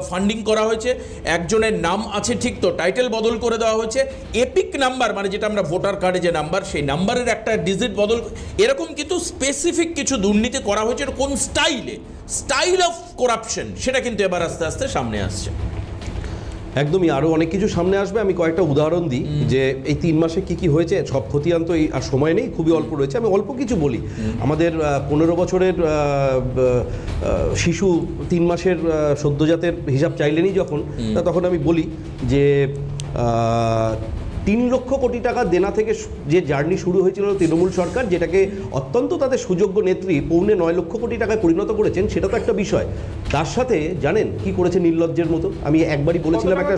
ফান্ডিং করা হয়েছে, একজনের নাম আছে ঠিক তো টাইটেল বদল করে দেওয়া হয়েছে, এপিক নাম্বার মানে যেটা আমরা ভোটার কার্ডে যে নাম্বার সেই নাম্বারের একটা ডিজিট বদল, এরকম কিন্তু স্পেসিফিক কিছু দুর্নীতি করা হয়েছে। কোন স্টাইল অফ করাপশন সেটা কিন্তু এবার আস্তে আস্তে সামনে আসছে। একদমই, আরও অনেক কিছু সামনে আসবে। আমি কয়েকটা উদাহরণ দিই যে এই 3 মাসে কি কি হয়েছে। সব খতিয়ান তো এই আর সময় নেই, খুবই অল্প রয়েছে, আমি অল্প কিছু বলি। আমাদের 15 বছরের শিশু 3 মাসের সদ্যজাতের হিসাব চাইলেনই যখন, তখন আমি বলি যে 3 লক্ষ কোটি টাকা দেনা থেকে যে জার্নি শুরু হয়েছিল তৃণমূল সরকার, যেটাকে অত্যন্ত তাদের সুযোগ্য নেত্রী 9.25 লক্ষ কোটি টাকায় পরিণত করেছেন, সেটা তো একটা বিষয়। তার সাথে জানেন কি করেছে নির্লজ্জের মতো? আমি একবারই বলেছিলাম একটা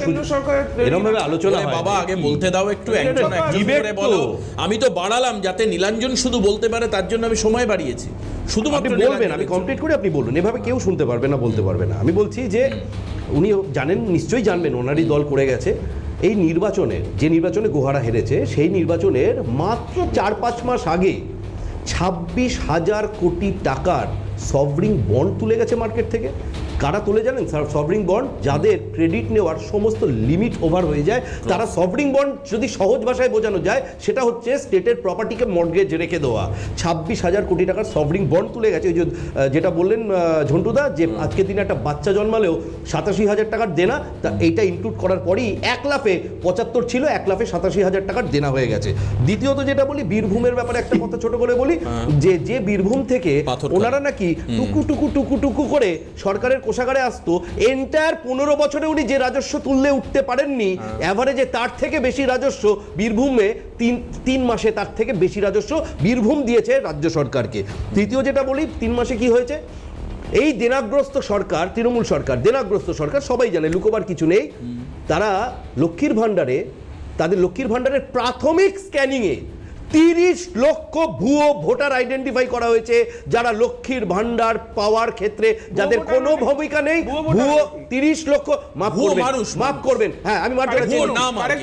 এরকমভাবে আলোচনা হয়। বাবা আগে বলতে দাও একটু, একজন করে বলো। আমি তো বাড়ালাম যাতে নীলাঞ্জন শুধু বলতে পারে, তার জন্য আমি সময় বাড়িয়েছি। শুধুমাত্র বলবেন, আমি কমপ্লিট করে আপনি বলুন, এভাবে কেউ শুনতে পারবে না, বলতে পারবে না। আমি বলছি যে উনি জানেন, নিশ্চয়ই জানবেন, ওনারই দল করে গেছে এই নির্বাচনের, যে নির্বাচনে গোহারা হেরেছে সেই নির্বাচনের মাত্র 4-5 মাস আগে 26,000 কোটি টাকার সভরিং বন্ড তুলে গেছে মার্কেট থেকে। কারা তুলে জানেন? সভরিং বন্ড যাদের ক্রেডিট নেওয়ার সমস্ত লিমিট ওভার হয়ে যায়, তারা সভরিং বন্ড যদি সহজ ভাষায় বোঝানো যায় সেটা হচ্ছে স্টেটের প্রপার্টিকে মর্টগেজ রেখে দেওয়া। 26,000 কোটি টাকার সভরিং বন্ড তুলে গেছে। ওই যে যেটা বললেন ঝন্টুদা, যে আজকের দিনে একটা বাচ্চা জন্মালেও 87,000 টাকার দেনা, তা এইটা ইনক্লুড করার পরই 1 লাফে 75 ছিল, 1 লাফে 87,000 টাকার দেনা হয়ে গেছে। দ্বিতীয়ত যেটা বলি, বীরভূমের ব্যাপারে একটা কথা ছোট করে বলি, যে বীরভূম থেকে ওনারা নাকি টুকু টুকু টুকু টুকু করে সরকারের কোষাগারে আসতো, এন্টায়ার 15 বছরে উনি যে রাজস্ব তুললে উঠতে পারেননি, এভারেজে তার থেকে বেশি রাজস্ব বীরভূমে 3 মাসে তার থেকে বেশি রাজস্ব বীরভূম দিয়েছে রাজ্য সরকারকে। তৃতীয় যেটা বলি, 3 মাসে কি হয়েছে, এই দেনাগ্রস্ত সরকার, তৃণমূল সরকার দেনাগ্রস্ত সরকার, সবাই জানে, লুকোবার কিছু নেই। তারা লক্ষ্মীর ভাণ্ডারে, তাদের লক্ষ্মীর ভাণ্ডারের প্রাথমিক স্ক্যানিংয়ে 30 লক্ষ ভুয়ো ভোটার আইডেন্টিফাই করা হয়েছে, যারা লক্ষ্মীর ভান্ডার পাওয়ার ক্ষেত্রে যাদের কোনো ভূমিকা নেই। ভুয়ো 30 লক্ষ, মাফ করবেন, হ্যাঁ আমি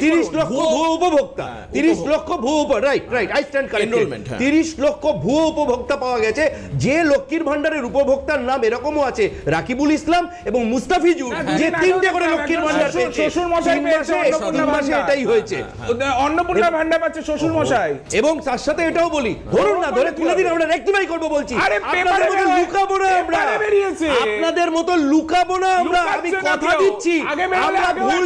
30 লক্ষ ভুয়ো উপভোক্তা, 30 লক্ষ ভুয়ো, রাইট আই স্ট্যান্ড কারেক্টেড, 30 লক্ষ ভুয়ো উপভোক্তা পাওয়া গেছে। যে লক্ষ্মীর ভান্ডারের উপভোক্তার নাম এরকমও আছে রাকিবুল ইসলাম এবং মুস্তাফিজুর, যে 3টে করে লক্ষ্মীর ভান্ডার পেয়েছে। শ্বশুর মশাই এটাই হয়েছে, অন্নপূর্ণা ভান্ডার পাচ্ছে শ্বশুর মশাই। এবং তার সাথে এটাও বলি, ধরুন না, ধরে তুলে দিন, আমরা রেকটিফাই করব বলছি। আপনাদের মতো লুকাবো না আমরা, আপনাদের মতো লুকাবো না আমরা, আমি কথা দিচ্ছি। আমরা ভুল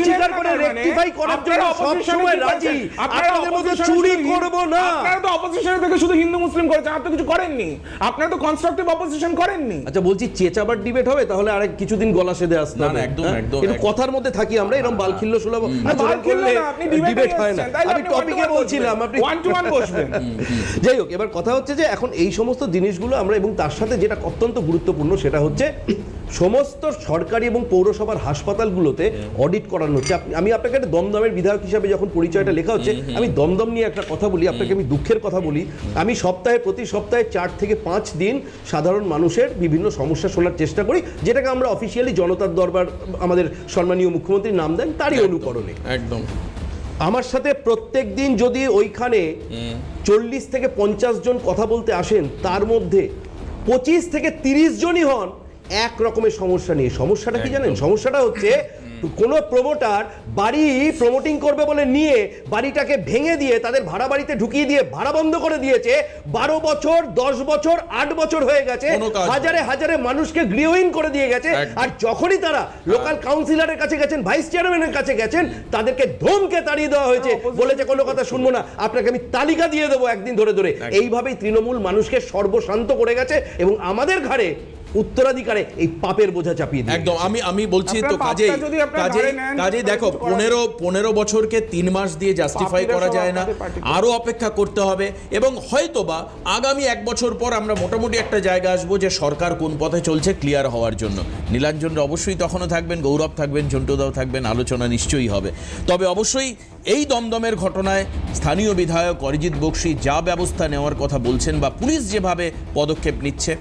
স্বীকার করে রেকটিফাই করার জন্য সব সময় রাজি। আপনাদের মতো চুরি করব না। আপনারা তো অপোজিশন থেকে শুধু হিন্দু মুসলিম করেছেন, আর তো কিছু করেননি। আপনারা তো কনস্ট্রাকটিভ অপোজিশন করেননি। আচ্ছা বলছি, চেঁচাবার ডিবেট হবে তাহলে আরেক কিছুদিন গলা সেদে আসতে হবে। একদম একদম একটু কথার মধ্যে থাকি আমরা, এরকম বালখিল্য সুলভ আচরণ করলে ডিবেট হয় না। আমি টপিকে বলছিলাম, আপনি 1-to-1 বসবেন। যাই হোক, এবার কথা হচ্ছে যে এখন এই সমস্ত জিনিসগুলো আমরা, এবং তার সাথে যেটা অত্যন্ত গুরুত্বপূর্ণ সেটা হচ্ছে সমস্ত সরকারি এবং পৌরসভার হাসপাতালগুলোতে অডিট করানো হচ্ছে। আমি আপনাকে একটা দমদমের বিধায়ক হিসাবে যখন পরিচয়টা লেখা হচ্ছে, আমি দমদম নিয়ে একটা কথা বলি আপনাকে, আমি দুঃখের কথা বলি। আমি প্রতি সপ্তাহে 4 থেকে 5 দিন সাধারণ মানুষের বিভিন্ন সমস্যা শোনার চেষ্টা করি, যেটাকে আমরা অফিসিয়ালি জনতার দরবার, আমাদের সম্মানীয় মুখ্যমন্ত্রী নাম দেন, তারই অনুকরণে। একদম আমার সাথে প্রত্যেক দিন যদি ওইখানে 40 থেকে 50 জন কথা বলতে আসেন, তার মধ্যে 25 থেকে 30 জনই হন এক রকমের সমস্যা নিয়ে। সমস্যাটা কি জানেন? সমস্যাটা হচ্ছে কোনো প্রমোটার বাড়ি প্রমোটিং করবে বলে নিয়ে বাড়িটাকে ভেঙে দিয়ে তাদের ভাড়া বাড়িতে ঢুকিয়ে দিয়ে ভাড়া বন্ধ করে দিয়েছে, 12 বছর 10 বছর 8 বছর হয়ে গেছে, হাজারে হাজারে মানুষকে গৃহহীন করে দিয়ে গেছে। আর যখনই তারা লোকাল কাউন্সিলরের কাছে গেছেন, ভাইস চেয়ারম্যানের কাছে গেছেন, তাদেরকে ধমকে তাড়িয়ে দেওয়া হয়েছে, বলেছে কোনো কথা শুনবো না, আপনাকে আমি তালিকা দিয়ে দেবো একদিন ধরে ধরে। এইভাবেই তৃণমূল মানুষকে সর্বশান্ত করে গেছে এবং আমাদের ঘাড়ে উত্তরাধিকারে এই পাপের বোঝা চাপিয়ে দিয়ে একদম। আমি বলছি তো কাজে দেখো 15 বছরকে 3 মাস দিয়ে জাস্টিফাই করা যায় না, আরো অপেক্ষা করতে হবে এবং হয়তোবা আগামী 1 বছর পর আমরা মোটামুটি একটা জায়গা আসবো যে সরকার কোন পথে চলছে ক্লিয়ার হওয়ার জন্য। নীলাঞ্জন অবশ্যই তখনও থাকবেন, গৌরব থাকবেন, ঝন্টুদাও থাকবেন, আলোচনা নিশ্চয়ই হবে। তবে অবশ্যই এই দমদমের ঘটনায় স্থানীয় বিধায়ক অরিজিৎ বক্সি যা ব্যবস্থা নেওয়ার কথা বলছেন বা পুলিশ যেভাবে পদক্ষেপ নিচ্ছে,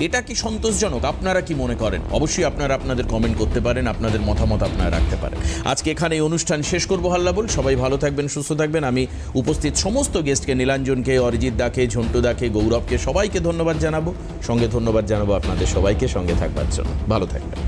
এটা কি সন্তোষজনক? আপনারা কি মনে করেন? অবশ্যই আপনারা আপনাদের কমেন্ট করতে পারেন, আপনাদের মতামত আপনারা রাখতে পারেন। আজকে এখানে এই অনুষ্ঠান শেষ করবো। হাল্লা বল, সবাই ভালো থাকবেন, সুস্থ থাকবেন। আমি উপস্থিত সমস্ত গেস্টকে, নীলাঞ্জনকে, অরিজিৎ দাকে, ঝন্টু দাকে, গৌরবকে, সবাইকে ধন্যবাদ জানাবো। সঙ্গে ধন্যবাদ জানাবো আপনাদের সবাইকে সঙ্গে থাকবার জন্য। ভালো থাকবেন।